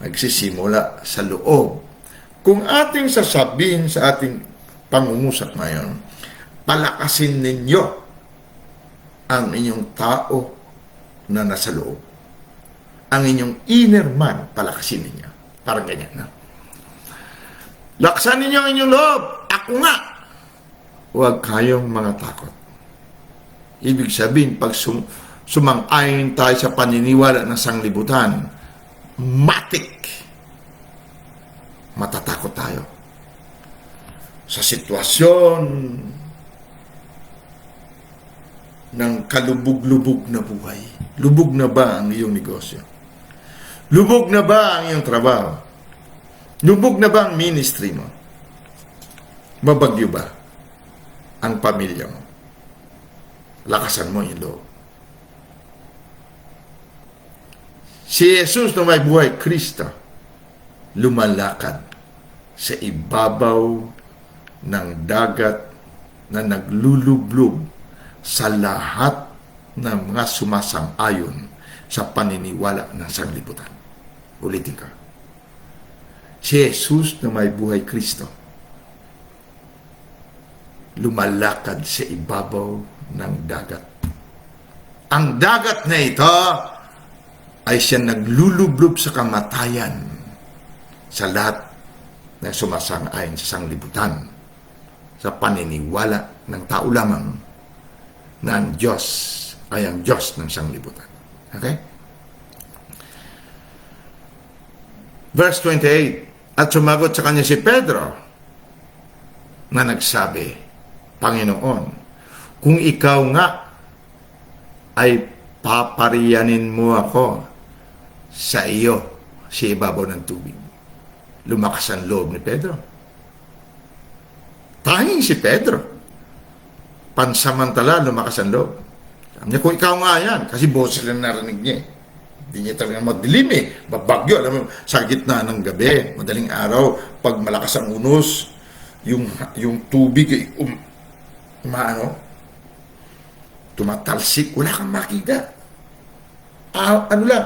nagsisimula sa loob. Kung ating sasabihin sa ating pangungusap ngayon, palakasin ninyo ang inyong tao na nasa loob. Ang inyong inner man, palakasin ninyo. Parang ganyan, no? Laksan ninyo ang inyong loob. Ako nga. Huwag kayong mga takot. Ibig sabihin, pag sumang-ayon tayo sa paniniwala ng sanglibutan, matik, matatakot tayo sa sitwasyon ng kalubog-lubog na buhay. Lubog na ba ang iyong negosyo? Lubog na ba ang iyong trabaho? Lubog na ba ang ministry mo? Mabagyo ba ang pamilya mo? Lakasan mo yung loob. Si Jesus na may buhay, Kristo, lumalakad sa ibabaw ng dagat na naglulublob sa lahat ng mga sumasang-ayon sa paniniwala ng sanglibutan. Ulitin ka. Si Jesus na may buhay, Kristo, lumalakad sa ibabaw ng dagat. Ang dagat na ito ay siya naglulublob sa kamatayan sa lahat na sumasang-ayon sa sanglibutan, sa paniniwala ng tao lamang na ang Diyos ay ang Diyos ng sanglibutan. Okay? Verse 28, at sumagot sa kanya si Pedro na nagsabi, Panginoon, kung ikaw nga ay papariyanin mo ako sa iyo sa ibabaw ng tubig. Lumakas ang loob ni Pedro. Tanging si Pedro. Pansamantala, lumakas ang loob. Sabi niya, kung ikaw nga yan, kasi boses lang narinig niya. Hindi niya talaga madilim babagyo. Alam mo, sa gitna ng gabi, madaling araw, pag malakas ang unos, yung tubig ay tumatalsik, wala kang makita.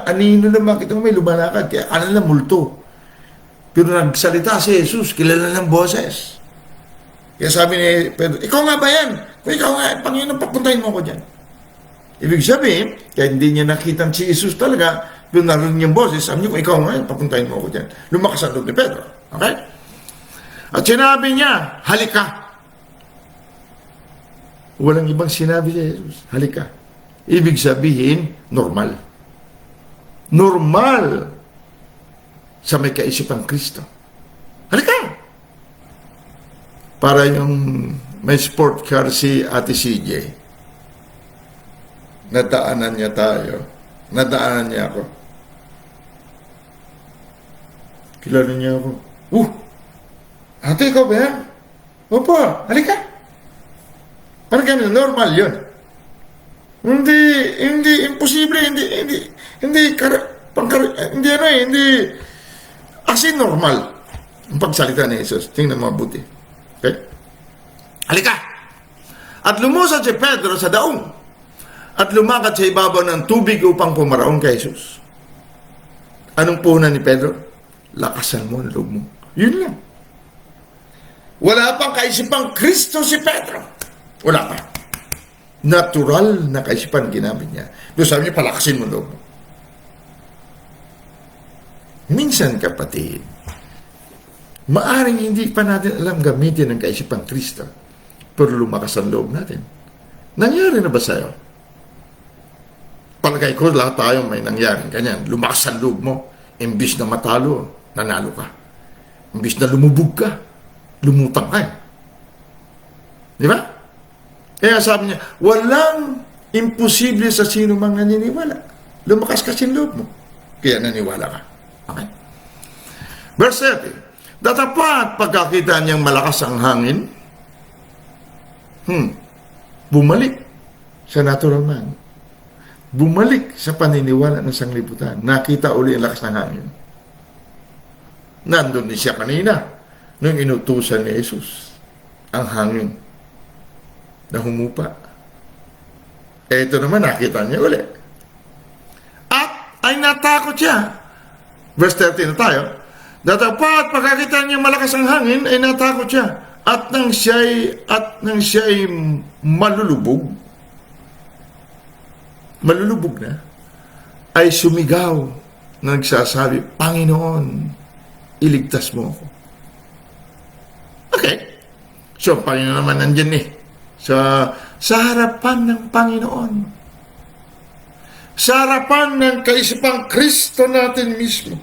Anino lang makita mo, may lumalakad. Kaya akala lang multo. Pero nagsalita si Jesus, kilala ng boses. Kaya sabi ni Pedro, ikaw nga ba yan? Kung ikaw nga, Panginoon, papuntahin mo ako dyan. Ibig sabihin, kaya hindi niya nakita si Jesus talaga, pero narinig niyang boses, sabi niya, kung ikaw nga, papuntahin mo ako dyan. Lumakas ang loob ni Pedro. Okay? At sinabi niya, halika. Walang ibang sinabi si Jesus, halika. Ibig sabihin, normal. Normal sa may kaisipang Kristo. Halika! Para yung may sport car si Ate CJ. Nadaanan niya tayo. Nadaanan niya ako. Kilala niya ako. Ate, ikaw ba yan? Opo, halika. Ano ganun? Normal yun. Hindi imposible, hindi as in normal ang pagsalita ni Jesus. Tingnan mo mabuti. Okay? Halika! At lumusad si Pedro sa daong at lumakad sa ibabaw ng tubig upang pumaraong kay Jesus. Anong puhunan ni Pedro? Lakasan mo ang loob mo. Yun lang. Wala pang kaisipang Kristo si Pedro. Wala pa. Natural na kaisipan ginamit niya. Doon sabi niya, palakasin mo ang loob mo. Minsan, kapatid, maaring hindi pa natin alam gamitin ang kaisipang Kristo, pero lumakas ang loob natin. Nangyari na ba sa'yo? Palagay ko, lahat tayo may nangyaring ganyan. Lumakas ang loob mo. Imbis na matalo, nanalo ka. Imbis na lumubog ka, lumutang ka. Di ba? Kaya sabi niya, walang imposible sa sino mang naniniwala. Lumakas kasi ang loob mo. Kaya naniwala ka. Okay? Verse 30. Datapat pagkakita niyang malakas ang hangin, bumalik sa natural man. Bumalik sa paniniwala ng sanglibutan. Nakita uli ang lakas ng hangin. Nandun din siya kanina nung inutusan ni Jesus ang hangin na humupa. Ito naman nakita niya uli. At ay natakot siya. Verse 13 na tayo. Datapat pagkakita niya malakas ang hangin ay natakot siya. At nang siya'y malulubog na, ay sumigaw na nagsasabi, Panginoon, iligtas mo ako. Okay. So, Panginoon naman nandyan eh. Sa harapan ng Panginoon. Sa harapan ng kaisipang Kristo natin mismo.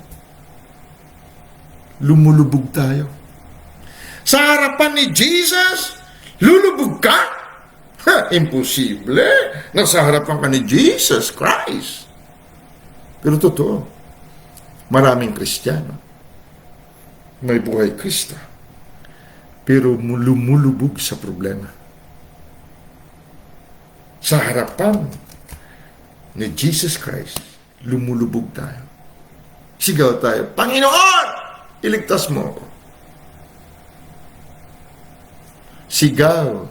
Lumulubog tayo. Sa harapan ni Jesus, lulubog ka? Imposible. Nasa harapan ka ni Jesus Christ. Pero totoo, maraming Kristiyano may buhay Kristo, pero lumulubog sa problema. Sa harapan ni Jesus Christ, lumulubog tayo. Sigaw tayo, Panginoon, iligtas mo ako. Sigaw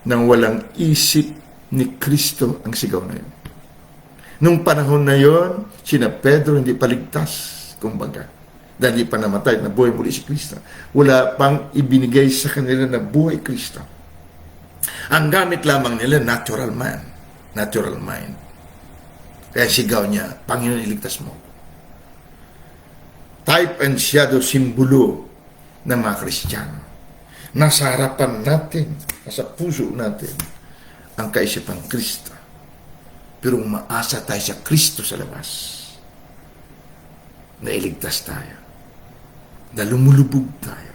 ng walang isip ni Kristo ang sigaw na yun. Nung panahon na yon, sina Pedro hindi paligtas, kumbaga. Dahil hindi pa namatay, nabuhay muli si Kristo. Wala pang ibinigay sa kanila na buhay Kristo. Ang gamit lamang nila, natural man, natural mind. Kaya sigaw niya, Panginoon, iligtas mo. Type and shadow, simbolo ng mga Kristiyano. Nasa harapan natin, nasa puso natin, ang kaisipang Kristo. Pero umaasa tayo sa Kristo sa labas. Na iligtas tayo. Na lumulubog tayo.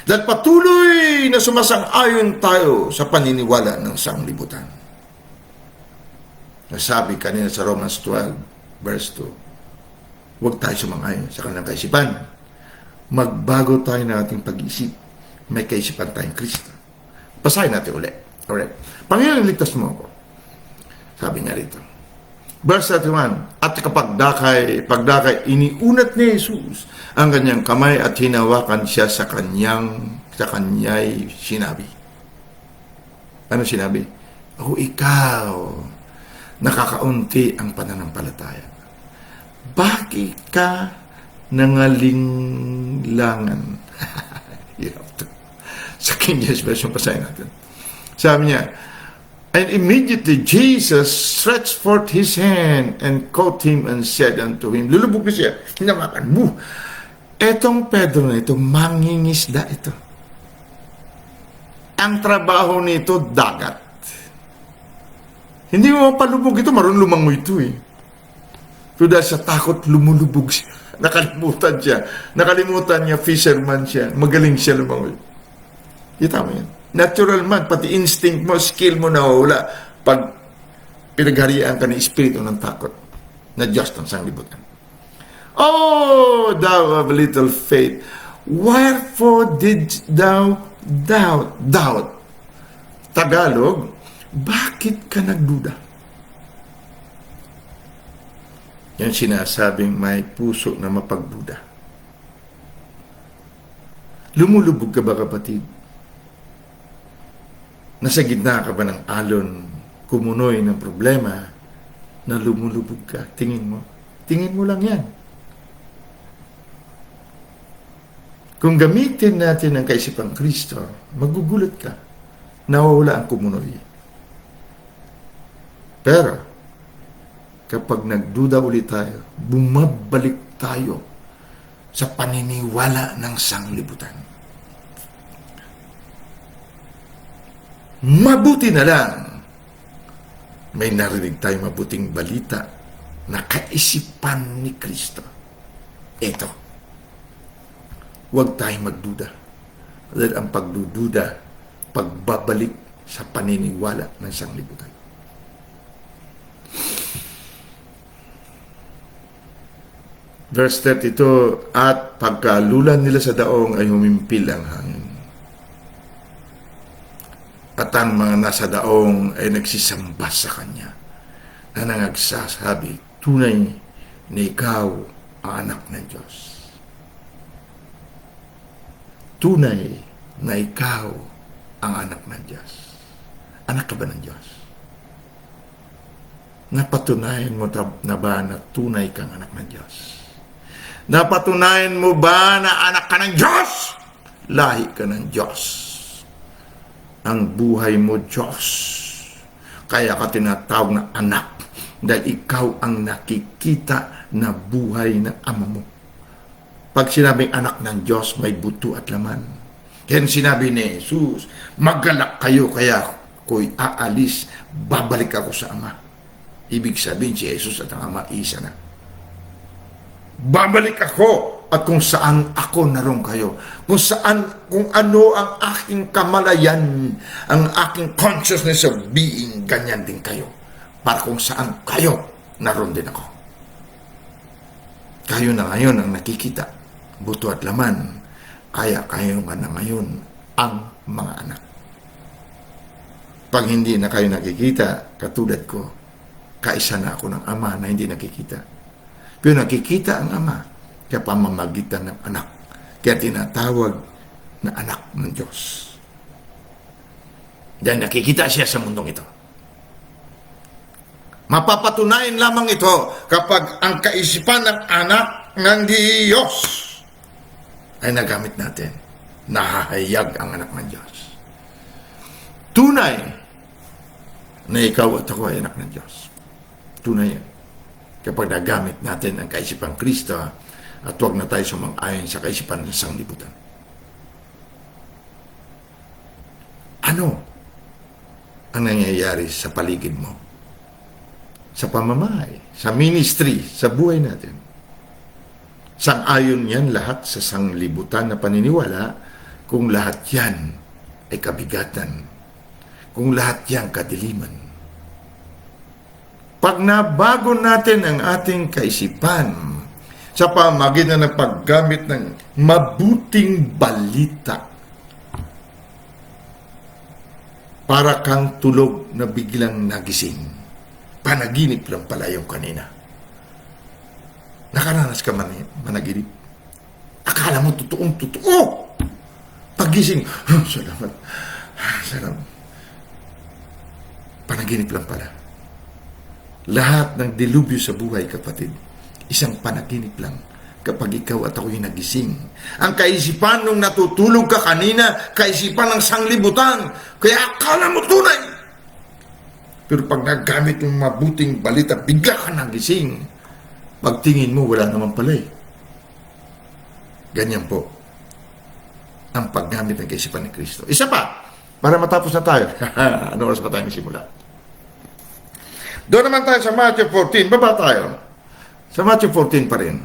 Dahil patuloy na sumasang-ayon tayo sa paniniwala ng sanglibutan. Nasabi kanina sa Romans 12, verse 2, huwag tayo sumang-ayon sa kanilang kaisipan. Magbago tayo na ating pag-isip. May kaisipan tayong Kristo. Basahin natin ulit. Alright. Panginoon, ligtas mo ako. Sabi niya rito. Verse 31, at pagdakay, iniunat ni Jesus ang kanyang kamay at hinawakan siya sa kanya'y sinabi. Ano sinabi? Oh, ikaw, nakakaunti ang pananampalataya. Bakit ka nangalinglangan? You have to. Sa King James Version, pasahin natin. Sabi niya, and immediately Jesus stretched forth his hand and caught him and said unto him, lulubog na siya, hinamakan mo. Etong Pedro na ito, mangingisda ito. Ang trabaho nito, dagat. Hindi mo mapalubog ito, marunong lumangoy ito eh. So dahil sa takot, lumulubog siya. Nakalimutan niya, fisherman siya. Magaling siya lumangoy. Kita mo yan. Natural man, pati instinct mo, skill mo nawawala pag pinagharian ka ng espiritu ng takot na Diyos ng sanglibutan. Oh, thou of little faith, wherefore did thou doubt? Tagalog, bakit ka nagduda? Yan sinasabing may puso na mapagduda. Lumulubog ka ba, kapatid? Nasa gitna ka ba ng alon, kumunoy ng problema, na lumulubog ka? Tingin mo. Tingin mo lang yan. Kung gamitin natin ang kaisipang Kristo, magugulat ka. Nawawala ang kumunoy. Pero, kapag nagduda ulit tayo, bumabalik tayo sa paniniwala ng sanglibutan. Mabuti na lang may narinig tayo mabuting balita na kaisipan ni Kristo. Ito, huwag tayong magduda. Dahil ang pagdududa, pagbabalik sa paniniwala ng sanglibutan. Verse 32, at pagkalulan nila sa daong ay humimpil ang hangin. At ang mga nasa daong ay nagsisamba sa kanya na nangagsasabi, tunay na ikaw ang anak ng Diyos. Tunay na ikaw ang anak ng Diyos. Anak ka ba ng Diyos? Napatunayan mo na ba na tunay kang anak ng Diyos? Napatunayan mo ba na anak ka ng Diyos? Lahi ka ng Diyos. Ang buhay mo, Diyos. Kaya ka tinatawag na anak dahil ikaw ang nakikita na buhay ng ama mo. Pag sinabing anak ng Diyos, may buto at laman. Kaya sinabi ni Jesus, magalak kayo kaya ako'y aalis, babalik ako sa ama. Ibig sabihin si Jesus at ang ama isa na. Babalik ako at kung saan ako naroon kayo. Kung ano ang aking kamalayan, ang aking consciousness of being, ganyan din kayo. Para kung saan kayo, naroon din ako. Kayo na ngayon ang nakikita, buto at laman, kaya kayo nga na ngayon ang mga anak. Pag hindi na kayo nakikita, katulad ko, kaisa na ako ng ama na hindi nakikita. Pero nakikita ang ama kaya pamamagitan ng anak. Kaya tinatawag na anak ng Diyos. Dahil nakikita siya sa mundong ito. Mapapatunayan lamang ito kapag ang kaisipan ng anak ng Diyos ay nagamit natin. Nahahayag ang anak ng Diyos. Tunay na ikaw at ako ay anak ng Diyos. Tunay yan. Kapag nagamit natin ang kaisipan Kristo at huwag na tayo sumang-ayon sa kaisipan ng sanglibutan. Ano ang nangyayari sa paligid mo? Sa pamamahay, sa ministry, sa buhay natin. Sang-ayon yan lahat sa sanglibutan na paniniwala kung lahat yan ay kabigatan, kung lahat yan kadiliman. Pag nabago natin ang ating kaisipan sa pamagitan ng paggamit ng mabuting balita, para kang tulog na biglang nagising. Panaginip lang pala yung kanina. Nakaranas ka managinip? Akala mo totoong-totoo. Pagising, salamat. Salamat. Panaginip lang pala. Lahat ng dilubyo sa buhay, kapatid, isang panaginip lang kapag ikaw at ako'y nagising. Ang kaisipan nung natutulog ka kanina, kaisipan ng sanglibutan, kaya akala mo tunay. Pero pag nagamit ng mabuting balita, bigla ka nagising. Pagtingin mo, wala naman pala eh. Ganyan po ang paggamit ng kaisipan ni Kristo. Isa pa, para matapos na tayo. Ano oras pa tayo nagsimula? Doon naman tayo sa Matthew 14. Baba tayo. Sa Matthew 14 pa rin.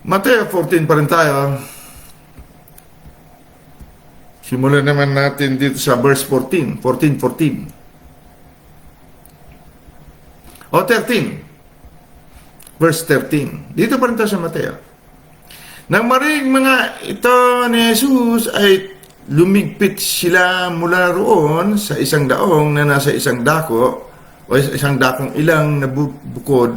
Matthew 14 pa rin tayo. Simulan naman natin dito sa verse 14. 14. O 13. Verse 13. Dito pa rin tayo sa Mateo. Nang marinig mga ito ni Jesus ay lumigpit sila mula roon sa isang daong na nasa isang dako o isang dakong ilang na bukod.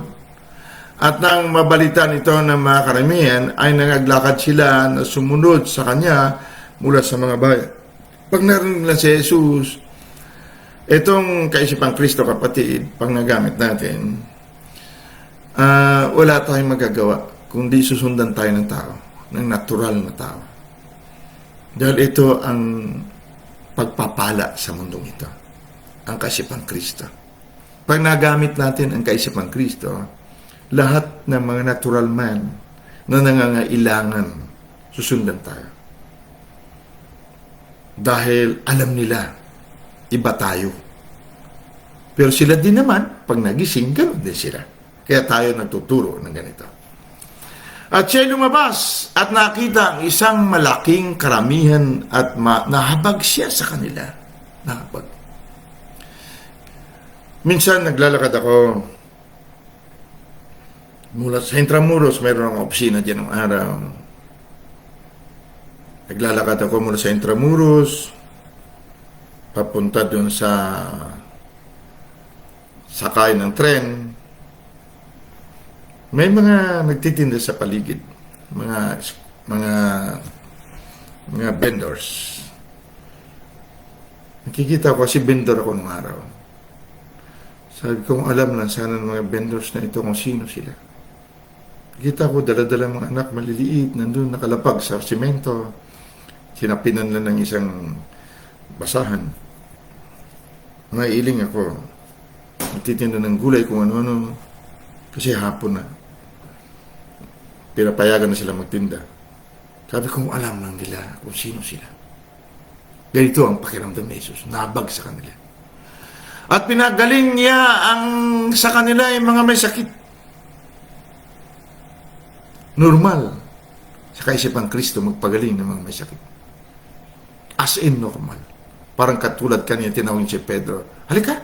At nang mabalitan ito ng mga karamihan, ay nangaglakad sila na sumunod sa kanya mula sa mga bayan. Pag narinig nila si Jesus, itong kaisipang Kristo, kapatid, pag nagamit natin, wala tayong magagawa kundi susundan tayo ng tao, ng natural na tao. Dahil ito ang pagpapala sa mundong ito, ang kaisipang Kristo. Pag nagamit natin ang kaisipang Kristo, lahat ng mga natural man na nangangailangan, susundan tayo. Dahil alam nila, iba tayo. Pero sila din naman, pag nagising, ganoon din sila. Kaya tayo nagtuturo ng ganito. At siya lumabas at nakita ang isang malaking karamihan at nahabag siya sa kanila. Nahabag. Minsan naglalakad ako mula sa Intramuros, mayroon akong opisina dyan ng araw. Naglalakad ako mula sa Intramuros, papunta doon sa sakay ng tren. May mga nagtitinda sa paligid, mga vendors. Nakikita ko kasi vendor ako nung araw. Sabi ko, alam lang sana ng mga vendors na ito kung sino sila. Nakikita ko, dala-dala mga anak maliliit, nandun nakalapag sa simento. Sinapinan lang ng isang basahan. Mga iling ako. Nagtitinda ng gulay kung ano-ano. Kasi hapon na. Pinapayagan na sila magtinda. Sabi ko, alam lang nila kung sino sila. Ganito ang pakiramdam ni Jesus. Nabag sa kanila. At pinagaling niya ang sa kanila ay mga may sakit. Normal. Sa kaisipang Kristo magpagaling ng mga may sakit. As in normal. Parang katulad kanina tinawag si Pedro. Halika.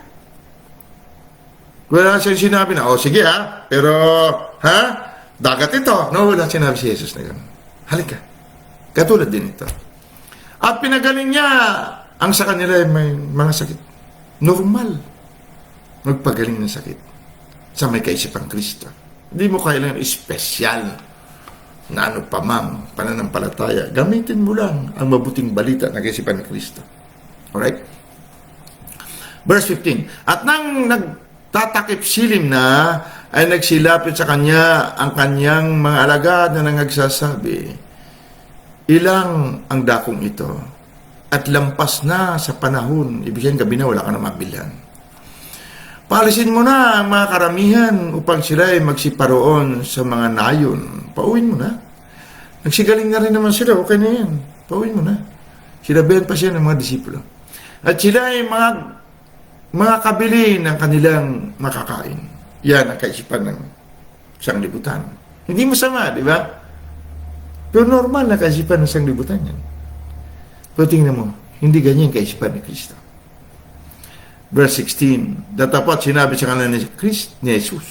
Wala siyang sinabi na, sige pero, dagat ito. No, wala sinabi si Jesus na gano'n. Halika. Katulad din ito. At pinagaling niya ang sa kanila ay may mga sakit. Normal. Magpagaling ng sakit. Sa may kaisipang Kristo. Hindi mo kailangan espesyal na ano pa mang pananampalataya. Gamitin mo lang ang mabuting balita na kaisipan ni Kristo. Alright? Verse 15. At nang nagtatakip silim na, ay nagsilapit sa kanya ang kanyang mga alagad na nangagsasabi, ilang ang dakong ito at lampas na sa panahon, ibig sabihin gabi na wala ka na mabilhan. Paalisin mo na ang mga karamihan upang sila ay magsiparoon sa mga nayon. Pauwin mo na. Nagsigaling na rin naman sila, okay na yan. Pauwin mo na. Sinabihan pa siya ng mga disipulo. At sila ay mga kabili ng kanilang makakain. Yan ang kaisipan ng sanglibutan. Hindi masama, di ba? Pero normal na kaisipan ng sanglibutan yan. Pero tingnan mo, hindi ganyan kaisipan ni Kristo. Verse 16, datapat sinabi sa kanila ni Jesus.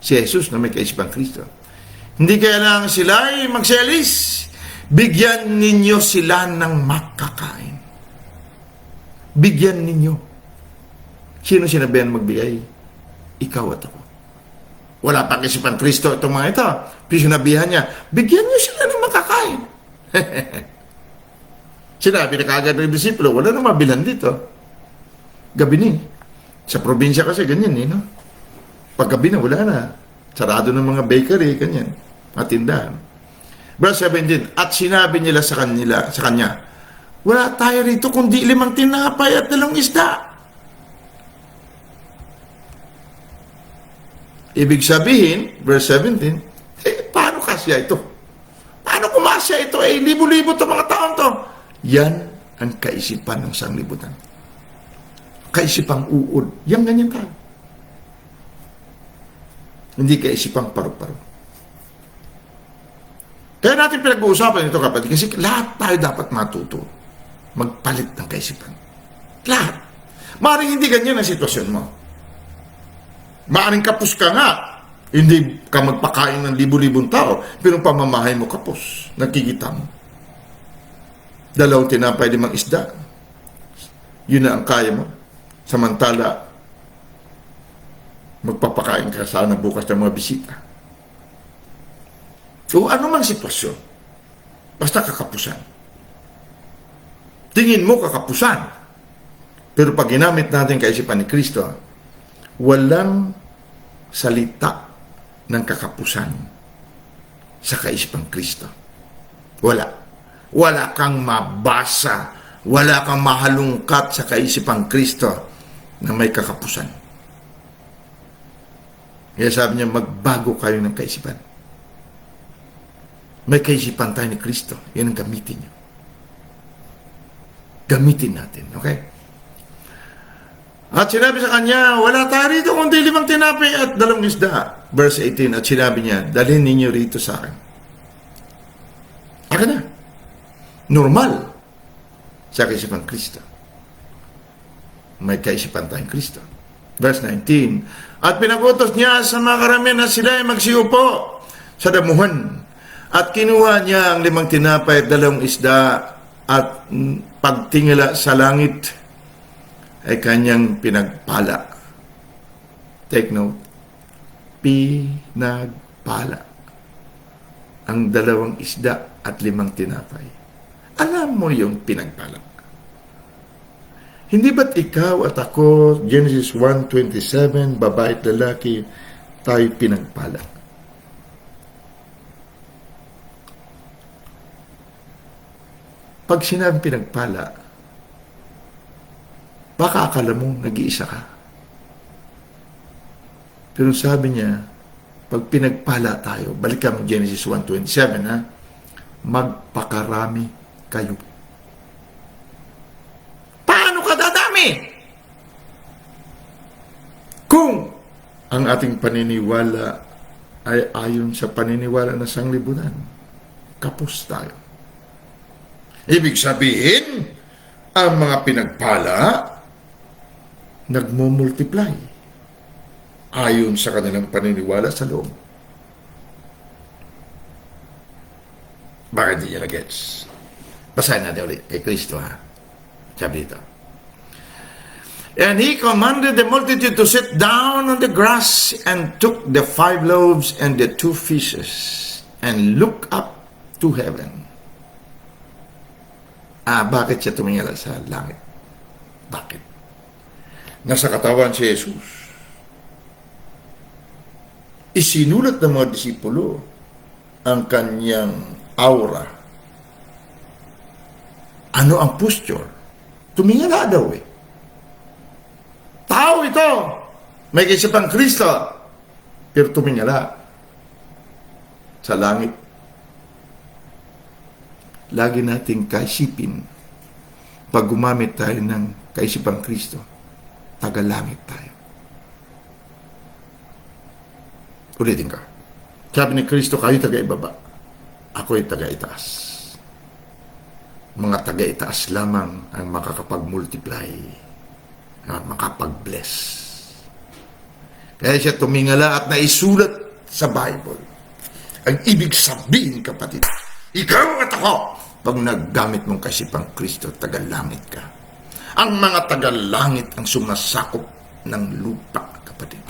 Si Jesus na may kaisipan Kristo. Hindi kailangan sila ay magselis. Bigyan ninyo sila ng makakain. Bigyan ninyo. Sino sinabihan magbigay? Ikaw at ako. Wala pang kaisipan Kristo itong mga ito. Pero sinabihan niya, bigyan niyo sila ng makakain. Sinabi na kaagad ng disipulo, wala nang mabilhan dito. Gabi ni. Sa probinsya kasi ganyan no? Pag gabi na, wala na. Sarado ng mga bakery, ganyan. Mga tindahan. Verse 17, at sinabi nila sa kanya, wala tayo rito kundi 5 tinapay at 2 isda. Ibig sabihin, verse 17, paano kasya ito? Paano kumasya ito? Libo-libo itong mga taon to. Yan ang kaisipan ng sanglibutan. Kaisipang uod. Yan ganyan ka. Hindi kaisipang paru-paro. Kaya natin pinag-uusapan ito, kapatid, kasi lahat tayo dapat matuto. Magpalit ng kaisipan. Lahat. Maaaring hindi ganyan ang sitwasyon mo. Maaaring kapos ka nga. Hindi ka magpakain ng libo-libong tao, pero pamamahay mo kapos. Nakikita mo. Dalawang tinapay, 5 isda. Yun na ang kaya mo. Samantala, magpapakain ka sana bukas ng mga bisita. O ano man sitwasyon, basta kakapusan. Tingin mo kakapusan. Pero pag ginamit natin kaisipan ni Kristo, walang salita ng kakapusan sa kaisipan Kristo. Wala. Wala kang mabasa, wala kang mahalungkat sa kaisipan Kristo na may kakapusan. Kaya sabi niya, magbago kayo ng kaisipan. May kaisipan tayo ni Kristo. Yan ang gamitin niyo. Gamitin natin, okay? At sinabi sa kanya, wala tayo rito kundi 5 tinapay at 2 isda. Verse 18, at sinabi niya, dalhin ninyo rito sa akin. Akin na. Normal. Sa kaisipan Kristo. May kaisipan tayong Kristo. Verse 19, at pinagutos niya sa mga karamihan na sila ay magsiupo sa damuhan. At kinuha niya ang 5 tinapay at 2 isda at pagtingala sa langit ay kanyang pinagpala. Take note, pinagpala ang 2 isda at 5 tinapay. Alam mo yung pinagpala. Hindi ba't ikaw at ako, Genesis 1:27, babae at lalaki, tayo pinagpala? Pag sinabing pinagpala, baka akala mo nag-iisa ka. Pero sabi niya, pag pinagpala tayo, balikan mo Genesis 1:27, ha? Magpakarami kayo. Paano ka dadami? Kung ang ating paniniwala ay ayon sa paniniwala ng sanglibutan, kapos tayo. Ibig sabihin, ang mga pinagpala nagmumultiply ayon sa kanilang paniniwala sa loob. Bakit di niya na-gets? Basahin natin ulit kay Kristo, ha? Sabi dito. And he commanded the multitude to sit down on the grass and took the 5 loaves and the 2 fishes and looked up to heaven. Bakit siya tumingala sa langit? Bakit? Nasa katawan si Jesus. Isinulat ng mga disipulo ang kanyang aura. Ano ang posture? Tumingala daw eh. Tao ito! May kaisipang Kristo. Pero tumingala sa langit. Lagi nating kaisipin pag gumamit tayo ng kaisipang Kristo, tagalangit tayo. Ulitin ka. Sabi ni Kristo, kayo taga-ibaba. Ako ay taga-itaas. Mga taga-itaas lamang ang makakapag-multiply at makapag-bless. Kaya siya tumingala at naisulat sa Bible. Ang ibig sabihin, kapatid, ikaw at ako, pag naggamit mong kaisipang Kristo, tagalangit ka. Ang mga tagalangit ang sumasakop ng lupa, kapatid.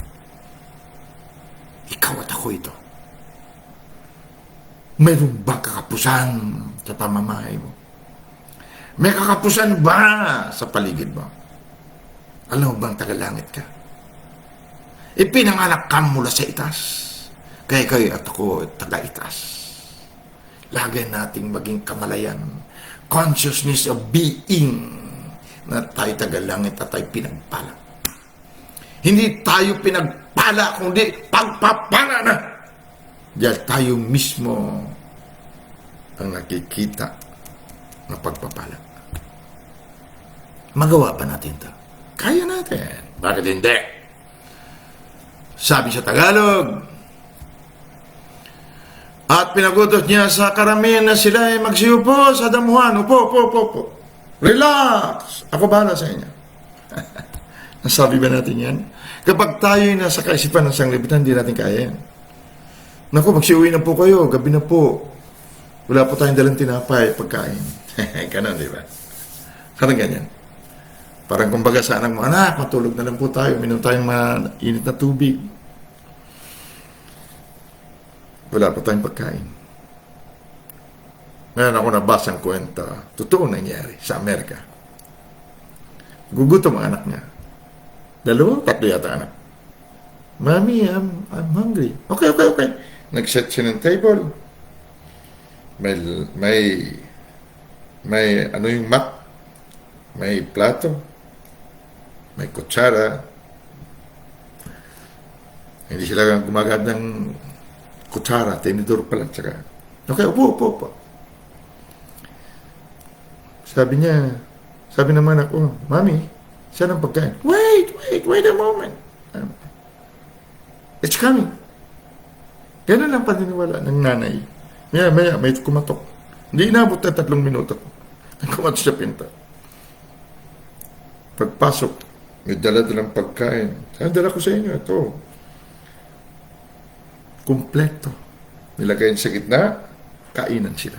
Ikaw at ako ito. Mayroon ba kakapusan sa pamamahay mo? May kakapusan ba sa paligid mo? Alam mo bang tagalangit ka? Ipinanganak ka mula sa itaas. Kaya kayo at ako taga-itaas. Lagay nating maging kamalayan. Consciousness of being na tayo tagalangit at tayo pinagpala. Hindi tayo pinagpala, kundi pagpapala na. Dahil tayo mismo ang nakikita na pagpapala. Magawa pa natin ito? Kaya natin. Bakit hindi? Sabi sa Tagalog, at pinagutos niya sa karamihan na sila ay magsiupo sa damuhan. Upo. Relax. Ako bahala sa inyo. Nasabi ba natin yan? Kapag tayo nasa kaisipan ng sanglibutan, hindi natin kaya yan. Naku, magsiuwi na po kayo. Gabi na po. Wala po tayong dalang tinapay, pagkain. Ganon, di ba? Parang ganyan. Parang kumbaga sa anak mo, anak, matulog na lang po tayo, minom tayong mainit na tubig. Wala pa tayong pagkain. Ngayon ako nabasang kwenta, totoo nangyari sa Amerika. Gugutom ang anak niya. 2, 3 yata anak. Mommy, I'm hungry. Okay. Nag-set siya ng table. May ano yung mat, may plato, may kutsara. Hindi sila gumagamit ng kutsara, tinidor pala. Tsaka, okay, upo. Sabi naman ako, Mami, saan ang pagkain? Wait a moment. It's coming. Ganun ang paniniwala ng nanay. Maya, may kumatok. Hindi inabot na 3 minuto. Kumatok sa pinto. Pagpasok, may dala-dalang pagkain. Dala ko sa inyo, ito. Kompleto. Nilagay sa gitna, kainan sila.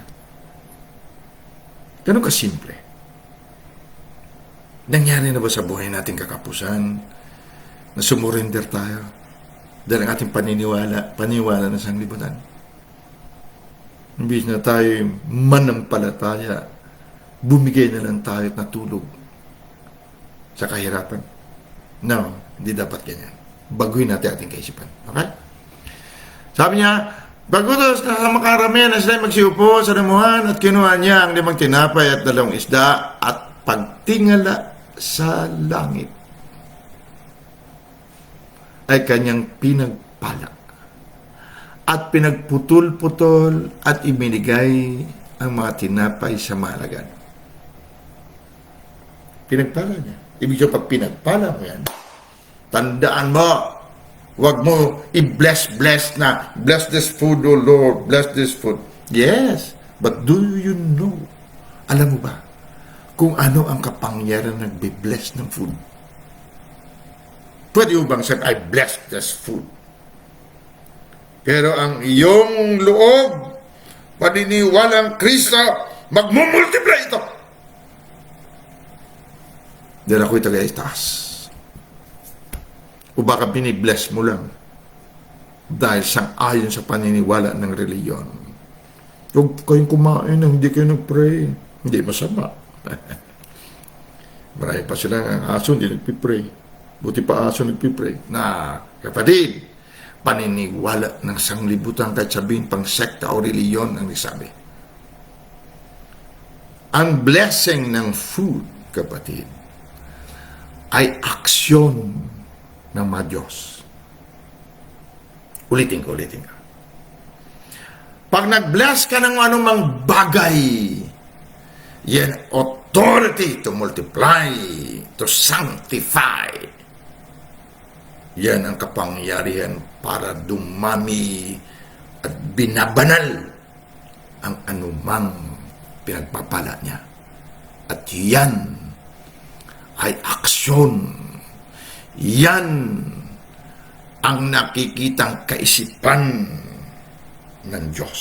Ganun kasimple. Nangyari na ba sa buhay nating kakapusan na sumurinder tayo dahil ang ating paniwala na sanglibutan? Imbis na tayo manampalataya, bumigay na lang tayo at natulog sa kahirapan. No, hindi dapat ganyan. Baguhin natin ating kaisipan. Okay? Sabi niya, bagutos na sa makaramihan na sila magsiupo sa damuhan at kinuha niya ang 5 tinapay at 2 isda at pagtingala sa langit ay kanyang pinagpala at pinagputol-putol at ibinigay ang mga tinapay sa malagad. Pinagpala niya. Ibig sabihin, pag pinagpala mo yan, tandaan mo, wag mo i-bless na, bless this food, O Lord, bless this food. Yes, but do you know, alam mo ba, kung ano ang kapangyarihan ng nagbe-bless ng food? Pwede mo bang sabi, I bless this food? Pero ang iyong loob, paniniwalang Kristo, magmumultiply ito. Dahil ako'y taga-itaas. O baka binibless mo lang dahil sang-ayon sa paniniwala ng reliyon. Huwag kayong kumain nang hindi kayo nag-pray. Hindi masama. Marami pa sila ang aso hindi nagpipray. Buti pa aso nagpipray. Na, kapatid, paniniwala ng sanglibutan kahit sabihin pang sekta o reliyon ang nagsabi. Ang blessing ng food, kapatid, ay aksyon ng mga Diyos. Ulitin ko. Pag nag-bless ka ng anumang bagay, yan authority to multiply, to sanctify. Yan ang kapangyarihan para dumami at binabanal ang anumang pinagpapala niya. At yan ay aksyon. Yan ang nakikitang kaisipan ng Diyos.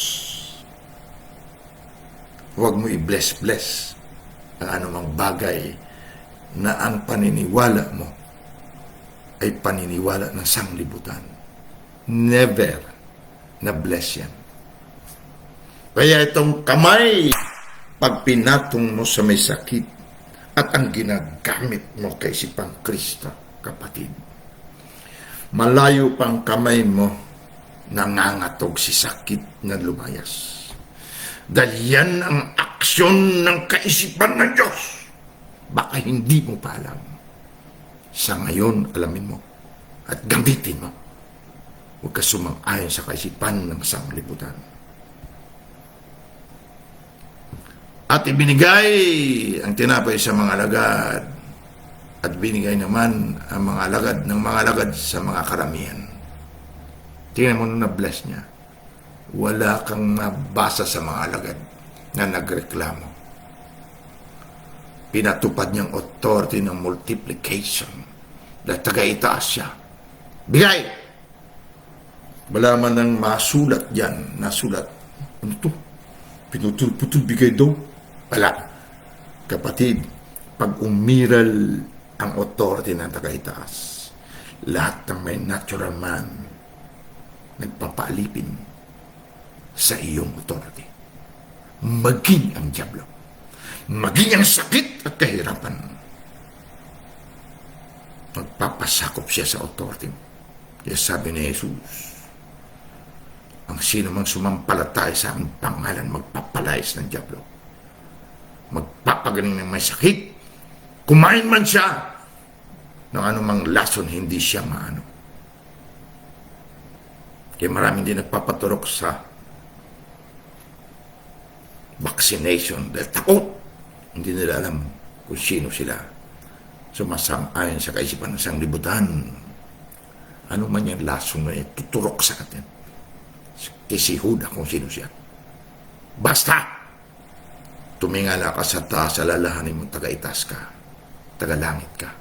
Huwag mo i-bless ang anumang bagay na ang paniniwala mo ay paniniwala ng sanglibutan. Never na bless yan. Kaya itong kamay, pag pinatong mo sa may sakit at ang ginagamit mo kay si Pang Kristo, kapatid, malayo pang kamay mo nangangatog si sakit na lumayas. Dahil yan ang aksyon ng kaisipan ng Diyos. Baka hindi mo pa alam. Sa ngayon, alamin mo at gamitin mo. Huwag ka sumang-ayon sa kaisipan ng sanglibutan. At ibinigay ang tinapay sa mga alagad at binigay naman ang mga alagad ng mga alagad sa mga karamihan. Tingnan mo nung na-bless niya. Wala kang mabasa sa mga alagad na nagreklamo. Pinatupad niyang authority ng multiplication dahil taga-itaas siya. Bigay! Wala man ng masulat dyan, nasulat. Ano to? Pinutul-putul, bigay daw. Wala. Kapatid, pag umiral ang authority ng tagaitaas, lahat ng may natural man nagpapaalipin sa iyong authority. Maging ang dyablo, maging ang sakit at kahirapan, magpapasakop siya sa authority. Kaya sabi ni Jesus, ang sino mang sumampalataya sa aking pangalan, magpapalayas ng dyablo. Magpapagaling ng may sakit. Kumain man siya ng anumang lason, hindi siya maano. Kaya maraming din nagpapaturok sa vaccination dahil takot. Hindi nila alam kung sino sila. Sumasang-ayon sa kaisipan ng sanglibutan. Ano man yung lason na tuturok sa atin. Kay Huda kung sino siya. Basta! Tumingala ka sa taas, alalahanin mo, taga-itas ka, taga-langit ka.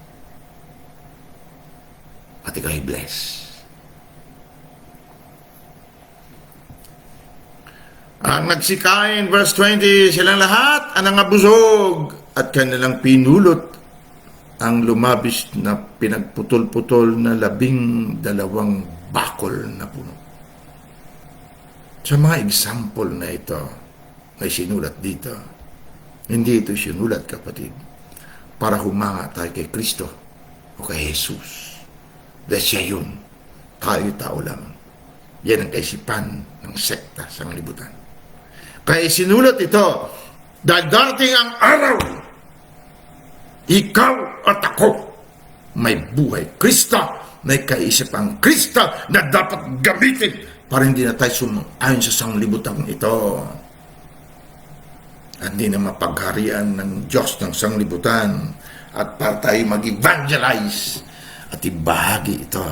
At ikaw'y bless. Ang nagsikain, verse 20, silang lahat ang nangabusog at kanilang pinulot ang lumabis na pinagputol-putol na 12 bakol na puno. Sa mga example na ito, may sinulat dito. Hindi ito sinulat, kapatid, para humanga tayo kay Kristo o kay Jesus. Dahil siya yun, tayo-tao lamang. Yan ang kaisipan ng sekta sa libutan. Kaya sinulat ito, dahil darating ang araw, ikaw at ako, may buhay Kristo, may kaisipang Kristo na dapat gamitin para hindi na tayo sumang-ayon sa sanglibutan ito. Hindi na mapagharian ng Diyos ng sanglibutan at para tayo mag-evangelize at ibahagi ito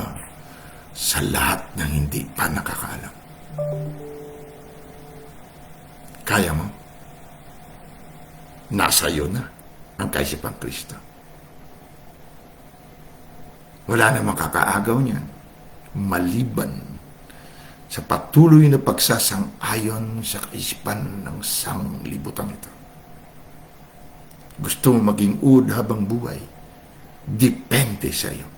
sa lahat ng hindi pa nakakaalam. Kaya mo? Nasa iyo na ang kaisipang Kristo. Wala na makakaagaw niyan maliban sa patuloy na pagsasang-ayon sa kaisipan ng sanglibutan ito. Gusto mo maging ud habang buhay, depende sa iyo.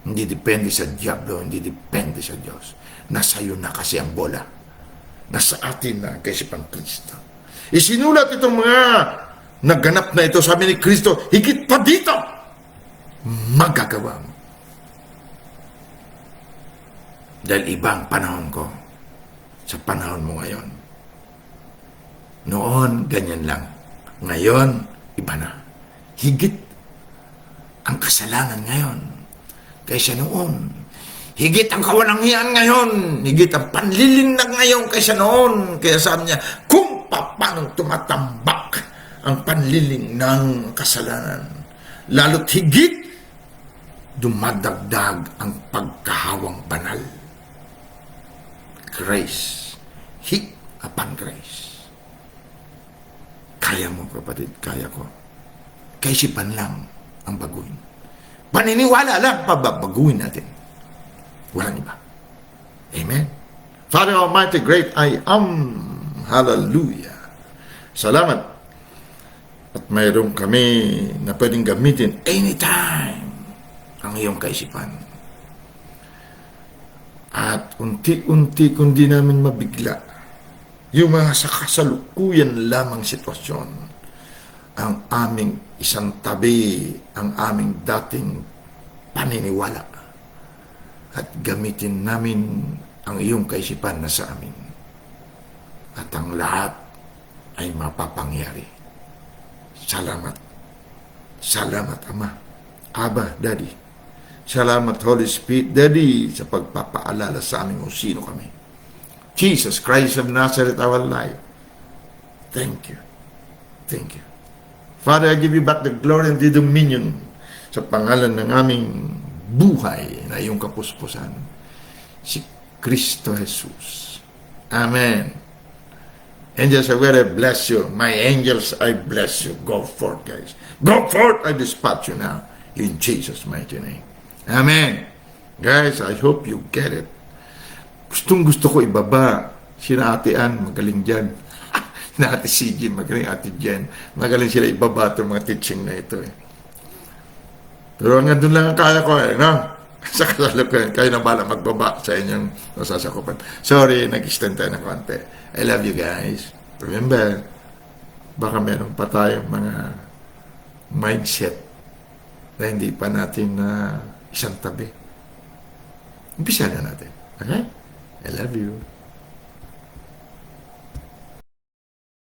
Hindi depende sa diablo, hindi depende sa Diyos. Nasa iyo na kasi ang bola. Nasa atin na ang kaisipan Kristo. Isinulat itong mga naganap na ito, sabi ni Kristo, higit pa dito, magagawa mo. Dahil ibang panahon ko sa panahon mo ngayon. Noon, ganyan lang. Ngayon, iba na. Higit ang kasalanan ngayon kaysa noon. Higit ang kawalangian ngayon. Higit ang panlilinlang ngayon kaysa noon. Kaya sabi niya, kung paano tumatambak ang panliling ng kasalanan, lalo't higit dumadagdag ang pagkahawang banal. Grace. Heap upon grace. Kaya mo, kapatid, kaya ko. Kaisipan lang ang baguhin. Paniniwala lang pababaguhin natin. Walang iba. Amen. Father Almighty, great I am. Hallelujah. Salamat. At mayroon kami na pwedeng gamitin anytime ang iyong kaisipan. At unti-unti kundi namin mabigla yung mga sa kasalukuyan lamang sitwasyon, ang aming isang tabi, ang aming dating paniniwala, at gamitin namin ang iyong kaisipan na sa amin. At ang lahat ay mapapangyari. Salamat. Salamat, Ama. Aba, Daddy. Salamat, Holy Spirit, Daddy, sa pagpapaalala sa amin kung sino kami. Jesus Christ of Nazareth, our life. Thank you. Thank you. Father, I give you back the glory and the dominion sa pangalan ng aming buhay na iyong kapuspusan, si Kristo Jesus. Amen. Angels, I will bless you. My angels, I bless you. Go forth, guys. Go forth, I dispatch you now. In Jesus' mighty name. Amen. Guys, I hope you get it. Gustong-gusto ko ibaba. Sina Ate Ann, magaling dyan. na Ate CG, magaling Ate Jen. Magaling sila ibabato mga teaching na ito eh. Pero hanggang doon lang ang kaya ko eh, no? Sa kasalukuyan, kayo na bala magbaba sa inyong nasasakupan. Sorry, nag-extend tayo ng konti. I love you guys. Remember, baka meron pa tayong mga mindset na hindi pa natin isang tabi. Umpisa na natin. Okay? I love you.